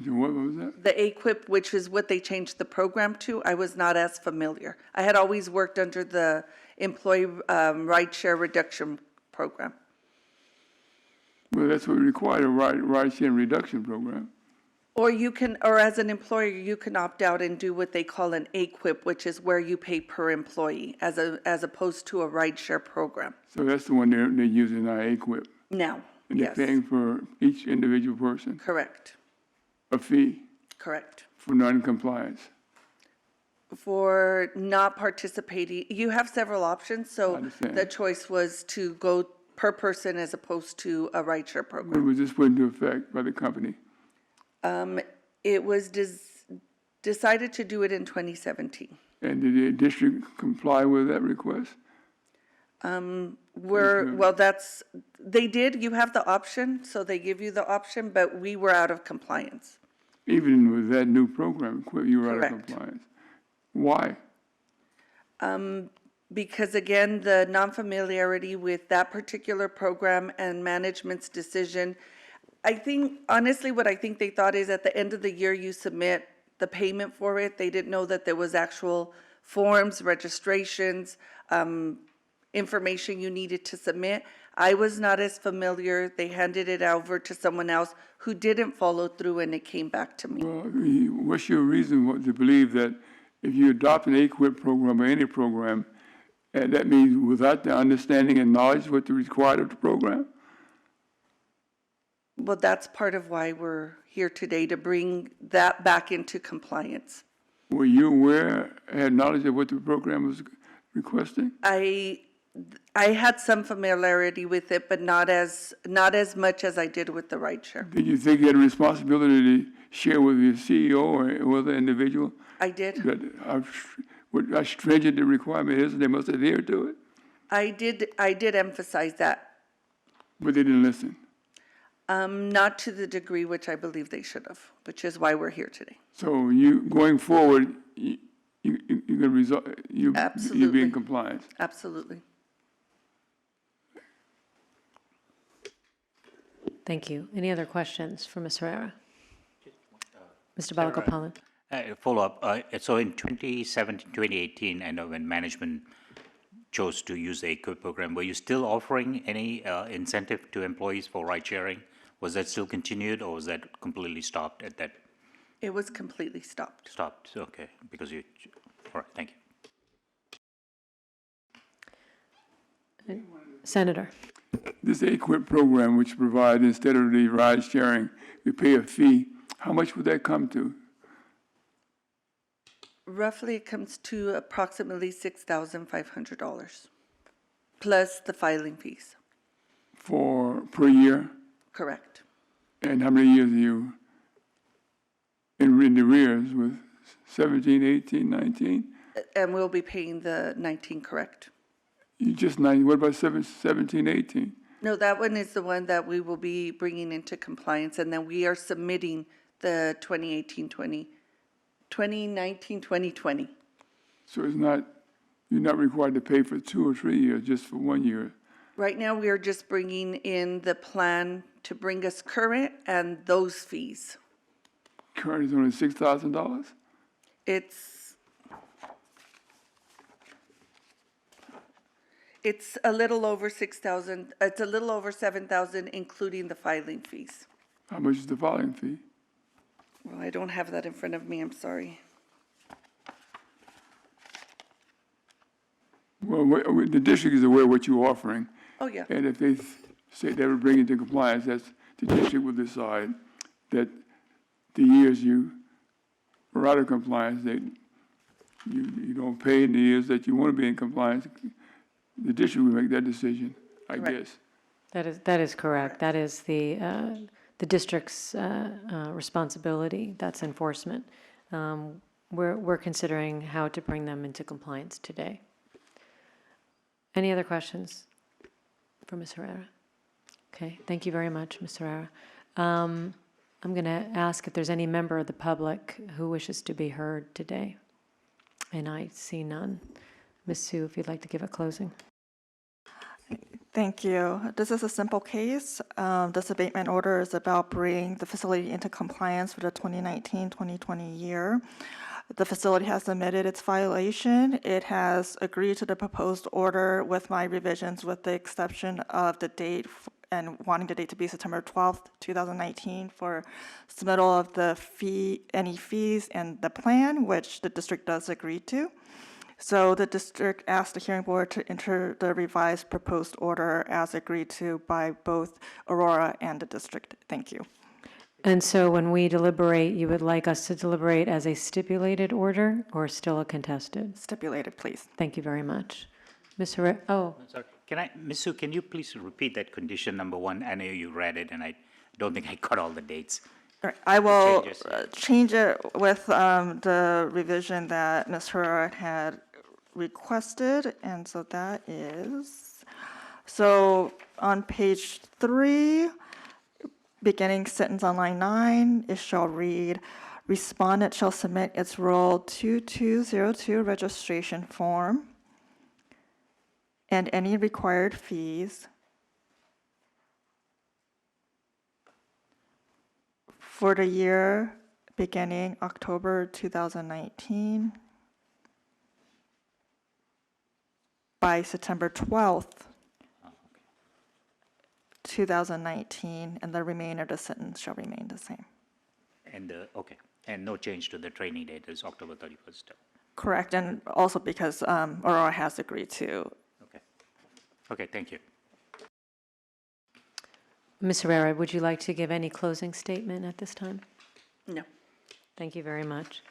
Speaker 2: So what was that?
Speaker 4: The AQUIP, which is what they changed the program to, I was not as familiar. I had always worked under the employee rideshare reduction program.
Speaker 2: Well, that's what required a ride share reduction program.
Speaker 4: Or you can, or as an employer, you can opt out and do what they call an AQUIP, which is where you pay per employee, as opposed to a rideshare program.
Speaker 2: So that's the one they're using now, AQUIP.
Speaker 4: Now,
Speaker 2: And they're
Speaker 4: yes,
Speaker 2: paying for each individual person
Speaker 4: correct,
Speaker 2: a fee
Speaker 4: correct.
Speaker 2: for non-compliance.
Speaker 4: For not participating, you have several options,
Speaker 2: I
Speaker 4: so
Speaker 2: understand.
Speaker 4: the choice was to go per person as opposed to a rideshare program.
Speaker 2: When was this put into effect by the company?
Speaker 4: It was decided to do it in 2017.
Speaker 2: And did the district comply with that request?
Speaker 4: They did, you have the option, so they give you the option, but we were out of compliance.
Speaker 2: Even with that new program, you were out of
Speaker 4: Correct.
Speaker 2: compliance. Why?
Speaker 4: Because again, the non-familiarity with that particular program and management's decision, I think, honestly, what I think they thought is at the end of the year, you submit the payment for it. They didn't know that there was actual forms, registrations, information you needed to submit. I was not as familiar. They handed it over to someone else who didn't follow through, and it came back to me.
Speaker 2: Well, what's your reason to believe that if you adopt an AQUIP program or any program, that means without the understanding and knowledge what the required of the program?
Speaker 4: Well, that's part of why we're here today, to bring that back into compliance.
Speaker 2: Were you aware, had knowledge of what the program was requesting?
Speaker 4: I had some familiarity with it, but not as much as I did with the rideshare.
Speaker 2: Did you think you had a responsibility to share with your CEO or other individual
Speaker 4: I did.
Speaker 2: that how stringent the requirement is and they must adhere to it?
Speaker 4: I did emphasize that,
Speaker 2: But they didn't listen.
Speaker 4: not to the degree which I believe they should have, which is why we're here today.
Speaker 2: So you, going forward, you're going to you'll be in compliance.
Speaker 4: Absolutely.
Speaker 1: Thank you. Any other questions for Ms. Herrera? Mr. Balagopalan?
Speaker 8: Follow-up. So in 2017, 2018, I know when management chose to use the AQUIP program, were you still offering any incentive to employees for ride sharing? Was that still continued, or was that completely stopped at that?
Speaker 4: It was completely stopped.
Speaker 8: Stopped, okay, because you, all right, thank you.
Speaker 1: Senator?
Speaker 2: This AQUIP program, which provides, instead of the ride sharing, you pay a fee, how much would that come to?
Speaker 4: Roughly, it comes to approximately $6,500, plus the filing fees.
Speaker 2: Per year?
Speaker 4: Correct.
Speaker 2: And how many years are you in arrears with 17, 18, 19?
Speaker 4: And we'll be paying the 19, correct?
Speaker 2: You just 19, what about 17, 18?
Speaker 4: No, that one is the one that we will be bringing into compliance, and then we are submitting the 2019, 2020.
Speaker 2: So it's not, you're not required to pay for 2 or 3 years, just for 1 year.
Speaker 4: Right now, we are just bringing in the plan to bring us current and those fees.
Speaker 2: Current is only $6,000?
Speaker 4: It's, It's a little over 6,000, it's a little over 7,000, including the filing fees.
Speaker 2: How much is the filing fee?
Speaker 4: Well, I don't have that in front of me, I'm sorry.
Speaker 2: Well, the district is aware of what you're offering,
Speaker 4: Oh, yeah.
Speaker 2: and if they say they would bring it to compliance, that's, the district will decide that the years you are out of compliance, that you don't pay in the years that you want to be in compliance, the district will make that decision, I
Speaker 4: Correct.
Speaker 2: guess.
Speaker 1: That is correct. That is the district's responsibility. That's enforcement. We're considering how to bring them into compliance today. Any other questions for Ms. Herrera? Okay, thank you very much, Ms. Herrera. I'm going to ask if there's any member of the public who wishes to be heard today. And I see none. Ms. Sue, if you'd like to give a closing.
Speaker 5: Thank you. This is a simple case. This abatement order is about bringing the facility into compliance for the 2019-2020 year. The facility has submitted its violation. It has agreed to the proposed order with my revisions, with the exception of the date and wanting the date to be September 12th, 2019 for submittal of the any fees and the plan, which the district does agree to. So the district asked the hearing board to enter the revised proposed order as agreed to by both Aurora and the district. Thank you.
Speaker 1: And so when we deliberate, you would like us to deliberate as a stipulated order or still a contested?
Speaker 5: Stipulated, please.
Speaker 1: Thank you very much. Ms. Herrera, oh,
Speaker 8: Sorry, Ms. Sue, can you please repeat that condition number 1? I know you read it, and I don't think I got all the dates.
Speaker 5: All right, I will
Speaker 8: changes.
Speaker 5: change it with the revision that Ms. Herrera had requested, and so that is, so on page 3, beginning sentence on line 9, it shall read, respondent shall submit its Rule 2202 registration form and any required fees for the year beginning October 2019 by September 12th, 2019, and the remainder of the sentence shall remain the same.
Speaker 8: And, okay, and no change to the training date is October 31st.
Speaker 5: Correct, and also because Aurora has agreed to.
Speaker 8: Okay. Okay, thank you.
Speaker 1: Ms. Herrera, would you like to give any closing statement at this time?
Speaker 4: No.
Speaker 1: Thank you very much.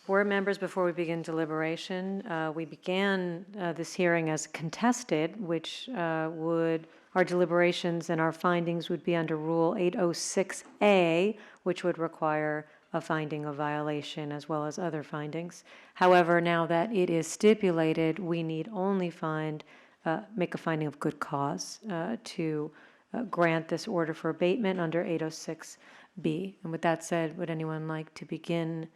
Speaker 1: Board members, before we begin deliberation, we began this hearing as contested, which our deliberations and our findings would be under Rule 806A, which would require a finding of violation as well as other findings. However, now that it is stipulated, we need only make a finding of good cause to grant this order for abatement under 806B. And with that said, would anyone like to begin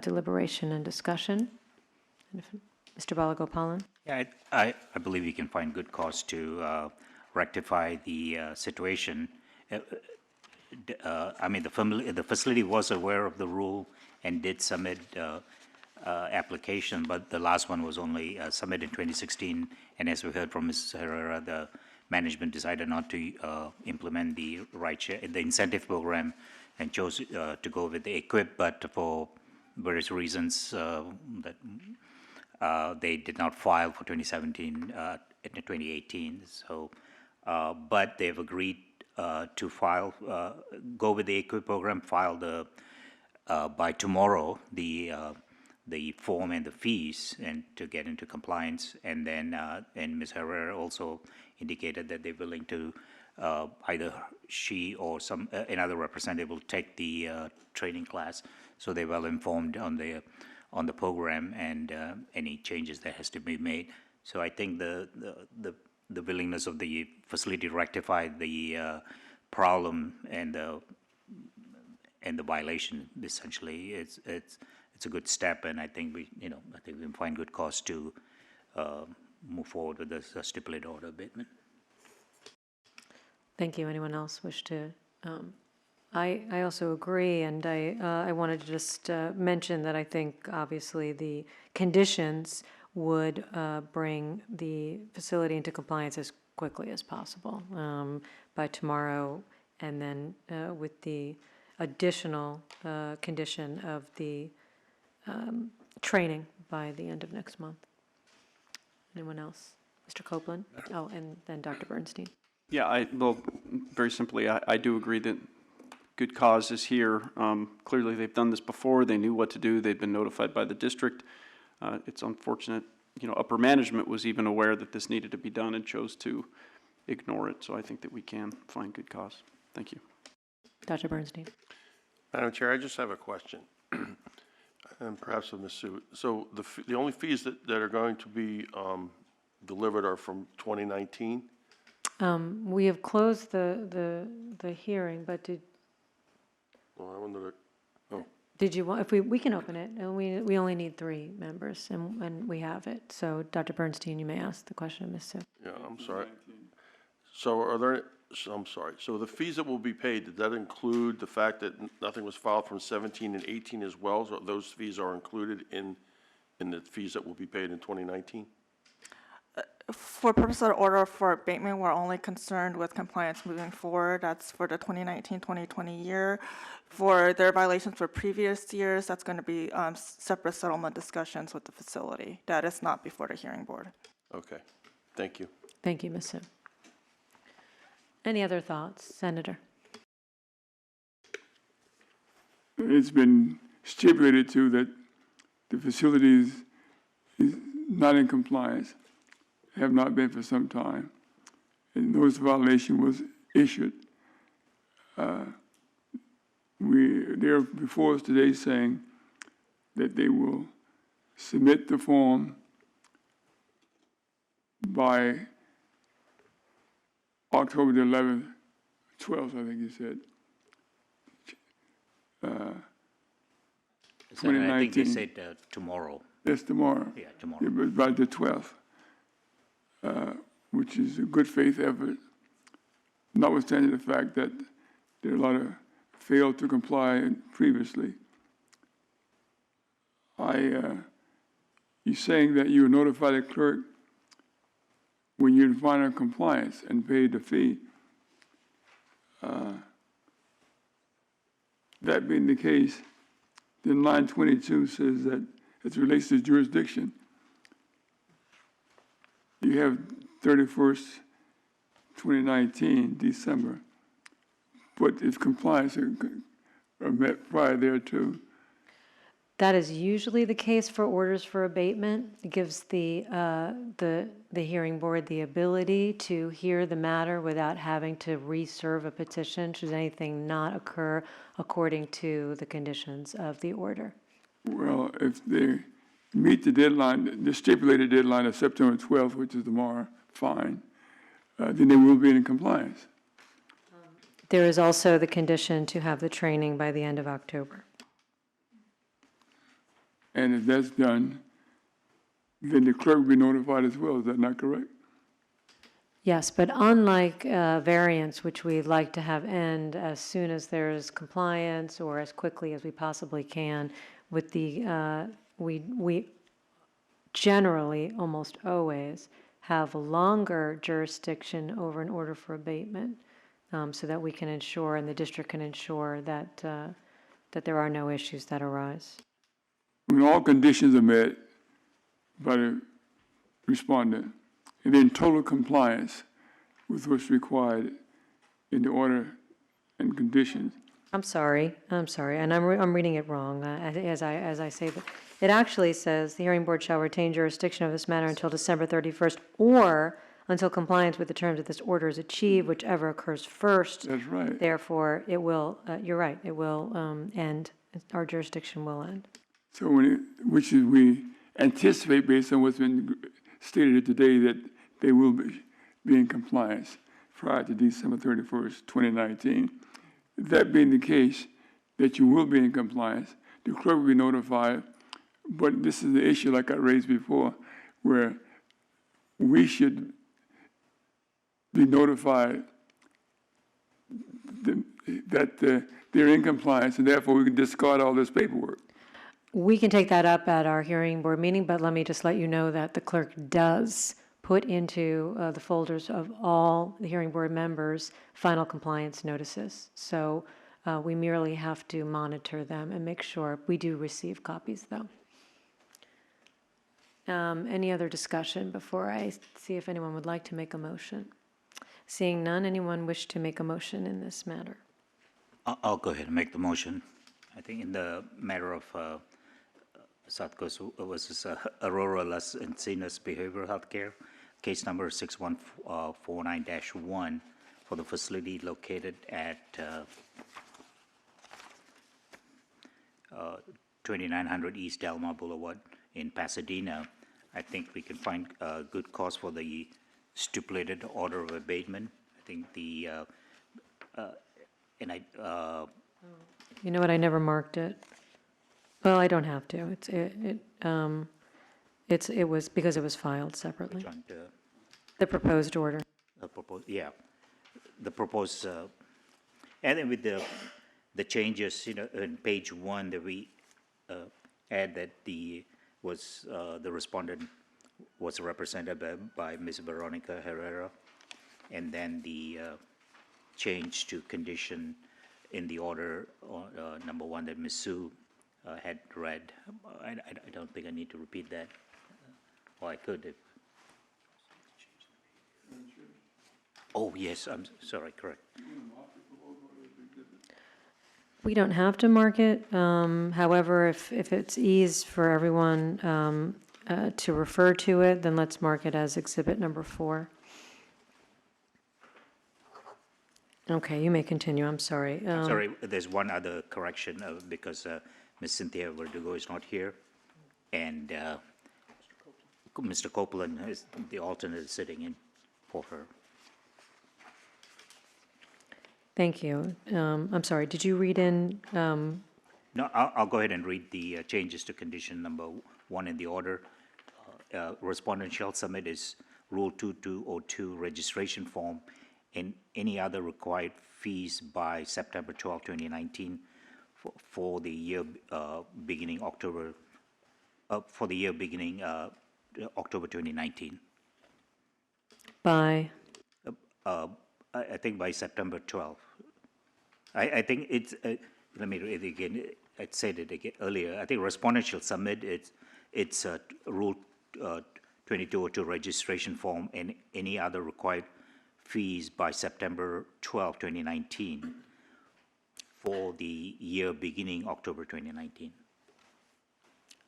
Speaker 1: deliberation and discussion? And if, Mr. Balagopalan?
Speaker 8: Yeah, I believe you can find good cause to rectify the situation. I mean, the facility was aware of the rule and did submit application, but the last one was only submitted in 2016. And as we heard from Ms. Herrera, the management decided not to implement the the incentive program and chose to go with the EQIP, but for various reasons that they did not file for 2017 and 2018. So, but they've agreed to file, go with the EQIP program, file by tomorrow the form and the fees, and to get into compliance. And then, and Ms. Herrera also indicated that they're willing to either she or another representative will take the training class, so they're well informed on the program and any changes that has to be made. So I think the willingness of the facility to rectify the problem and the violation, essentially, it's a good step, and I think we can find good cause to move forward with this stipulated order abatement.
Speaker 1: Thank you. Anyone else wish to? I also agree, and I wanted to just mention that I think obviously the conditions would bring the facility into compliance as quickly as possible by tomorrow, and then with the additional condition of the training by the end of next month. Anyone else? Mr. Copeland? Oh, and then Dr. Bernstein.
Speaker 7: Yeah, well, very simply, I do agree that good cause is here. Clearly, they've done this before. They knew what to do. They've been notified by the district. It's unfortunate, upper management was even aware that this needed to be done and chose to ignore it. So I think that we can find good cause. Thank you.
Speaker 1: Dr. Bernstein.
Speaker 3: Madam Chair, I just have a question, and perhaps with Ms. Sue. So the only fees that are going to be delivered are from 2019?
Speaker 1: We have closed the hearing, but
Speaker 3: Well, I wonder,
Speaker 1: did you want, if we can open it, and we only need 3 members, and we have it. So, Dr. Bernstein, you may ask the question of Ms. Sue.
Speaker 3: yeah, I'm sorry. So I'm sorry. So the fees that will be paid, did that include the fact that nothing was filed from 17 and 18 as well? So those fees are included in the fees that will be paid in 2019?
Speaker 5: For purpose of the order for abatement, we're only concerned with compliance moving forward. That's for the 2019-2020 year. For their violations for previous years, that's going to be separate settlement discussions with the facility. That is not before the hearing board.
Speaker 3: Okay, thank you.
Speaker 1: Thank you, Ms. Sue. Any other thoughts, Senator?
Speaker 2: It's been stipulated too that the facilities is not in compliance, have not been for some time, and notice of violation was issued. They're before us today saying that they will submit the form by October the 11th, 12th, I think you said.
Speaker 8: Senator, I think they
Speaker 2: 2019.
Speaker 8: said tomorrow.
Speaker 2: That's tomorrow.
Speaker 8: Yeah, tomorrow.
Speaker 2: Yeah, but by the 12th, which is a good faith effort, notwithstanding the fact that there are a lot of failed to comply previously. You're saying that you notify the clerk when you're in final compliance and paid the fee. That being the case, then line 22 says that as it relates to jurisdiction, you have 31st, 2019, December. But if compliance are met prior thereto,
Speaker 1: That is usually the case for orders for abatement. It gives the hearing board the ability to hear the matter without having to reserve a petition should anything not occur according to the conditions of the order.
Speaker 2: well, if they meet the deadline, the stipulated deadline of September 12th, which is tomorrow, fine, then they will be in compliance.
Speaker 1: There is also the condition to have the training by the end of October.
Speaker 2: And if that's done, then the clerk will be notified as well. Is that not correct?
Speaker 1: Yes, but unlike variance, which we'd like to have end as soon as there is compliance or as quickly as we possibly can, with the, we generally, almost always, have longer jurisdiction over an order for abatement so that we can ensure, and the district can ensure that, that there are no issues that arise.
Speaker 2: When all conditions are met by the respondent, and in total compliance with what's required in the order and conditions.
Speaker 1: I'm sorry, and I'm reading it wrong as I say that. It actually says, the hearing board shall retain jurisdiction of this matter until December 31st, or until compliance with the terms of this order is achieved, whichever occurs first.
Speaker 2: That's right.
Speaker 1: Therefore, it will, you're right, it will end, our jurisdiction will end.
Speaker 2: So which is we anticipate based on what's been stated today that they will be in compliance prior to December 31st, 2019. That being the case, that you will be in compliance, the clerk will be notified, but this is the issue like I raised before, where we should be notified that they're in compliance, and therefore we can discard all this paperwork.
Speaker 1: We can take that up at our hearing board meeting, but let me just let you know that the clerk does put into the folders of all the hearing board members final compliance notices. So we merely have to monitor them and make sure we do receive copies, though. Any other discussion before I see if anyone would like to make a motion? Seeing none, anyone wish to make a motion in this matter?
Speaker 8: I'll go ahead and make the motion. I think in the matter of South Coast versus Aurora Las Encinas Behavioral Health Care, case number 6149-1 for the facility located at 2900 East Delmar Boulevard in Pasadena. I think we can find good cause for the stipulated order of abatement. I think the, and I,
Speaker 1: You know what, I never marked it. Well, I don't have to. It was because it was filed separately.
Speaker 8: which one,
Speaker 1: The proposed order.
Speaker 8: the proposed, yeah, the proposed, and then with the changes, in page 1 that we add that the respondent was represented by Ms. Veronica Herrera, and then the change to condition in the order, number 1 that Ms. Sue had read. I don't think I need to repeat that. Well, I could if. Oh, yes, I'm sorry, correct.
Speaker 1: We don't have to mark it. However, if it's ease for everyone to refer to it, then let's mark it as exhibit number 4. Okay, you may continue. I'm sorry.
Speaker 8: Sorry, there's one other correction because Ms. Cynthia Verdugo is not here, and Mr. Copeland is the alternate sitting in for her.
Speaker 1: Thank you. I'm sorry, did you read in,
Speaker 8: No, I'll go ahead and read the changes to condition number 1 in the order. Respondent shall submit his Rule 2202 registration form and any other required fees by September 12, 2019 for the year beginning October, October 2019.
Speaker 1: by,
Speaker 8: I think by September 12th. I think it's, let me read it again. I said it again earlier. I think respondent shall submit its Rule 2202 registration form and any other required fees by September 12, 2019 for the year beginning October 2019.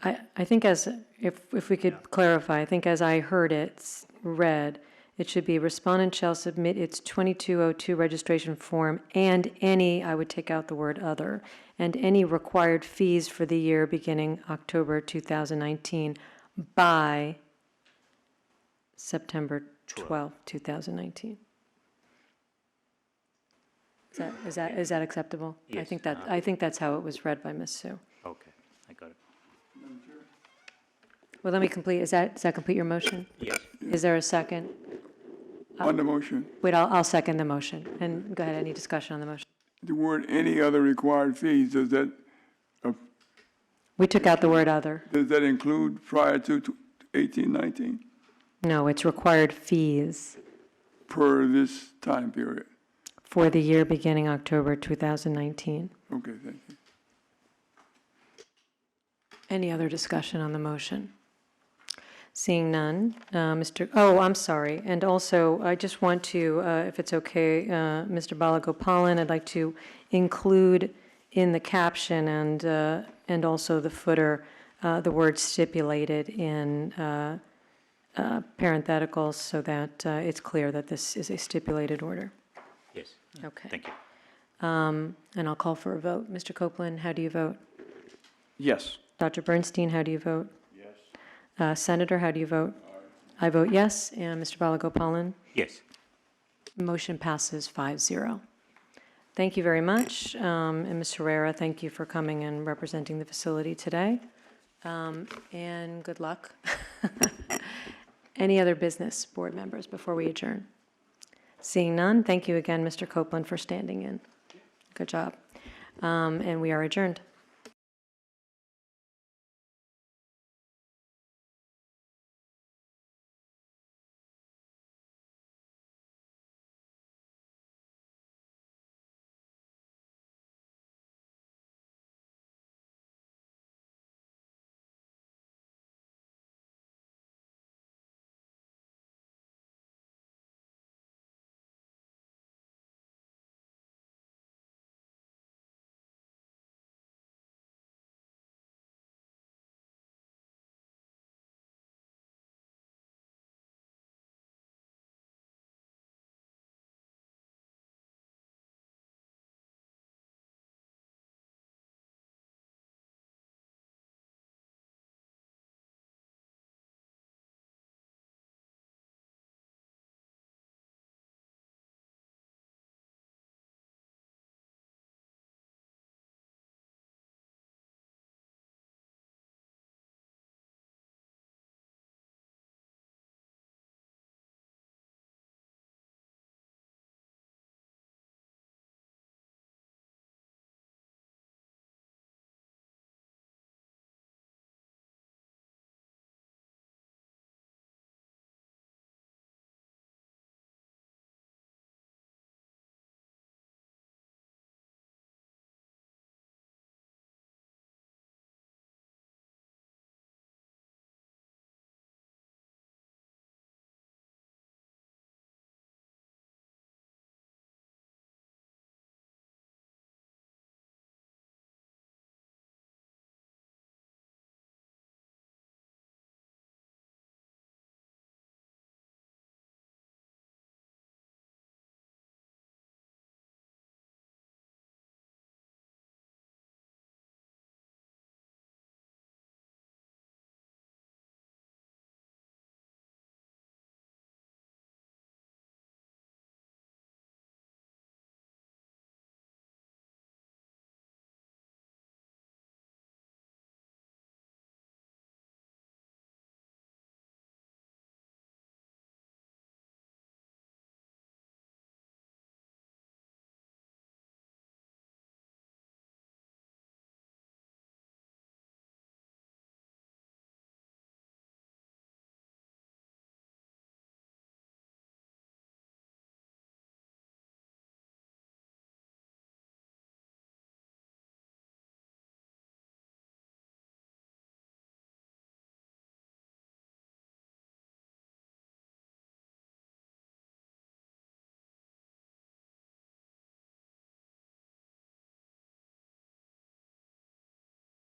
Speaker 1: I think if we could clarify, I think as I heard it read, it should be respondent shall submit its 2202 registration form and any, I would take out the word other, and any required fees for the year beginning October 2019 by September 12, 2019. Is that acceptable?
Speaker 8: Yes,
Speaker 1: I think that's how it was read by Ms. Sue.
Speaker 8: Okay, I got it.
Speaker 1: Well, let me complete, does that complete your motion?
Speaker 8: Yes.
Speaker 1: Is there a second?
Speaker 2: On the motion,
Speaker 1: Wait, I'll second the motion. And go ahead, any discussion on the motion?
Speaker 2: the word "any other required fees," does that
Speaker 1: We took out the word other.
Speaker 2: include prior to 1819
Speaker 1: No, it's required fees
Speaker 2: per this time period?
Speaker 1: for the year beginning October 2019.
Speaker 2: Okay, thank you.
Speaker 1: Any other discussion on the motion? Seeing none, I'm sorry. And also, I just want to, if it's okay, Mr. Balagopalan, I'd like to include in the caption and also the footer, the word stipulated in parentheticals so that it's clear that this is a stipulated order.
Speaker 8: Yes.
Speaker 1: Okay.
Speaker 8: Thank you.
Speaker 1: And I'll call for a vote. Mr. Copeland, how do you vote?
Speaker 7: Yes.
Speaker 1: Dr. Bernstein, how do you vote? Yes. Senator, how do you vote? I vote yes. And Mr. Balagopalan?
Speaker 8: Yes.
Speaker 1: Motion passes 5-0. Thank you very much. And Ms. Herrera, thank you for coming and representing the facility today. And good luck. Any other business, board members, before we adjourn? Seeing none, thank you again, Mr. Copeland, for standing in. Good job. And we are adjourned.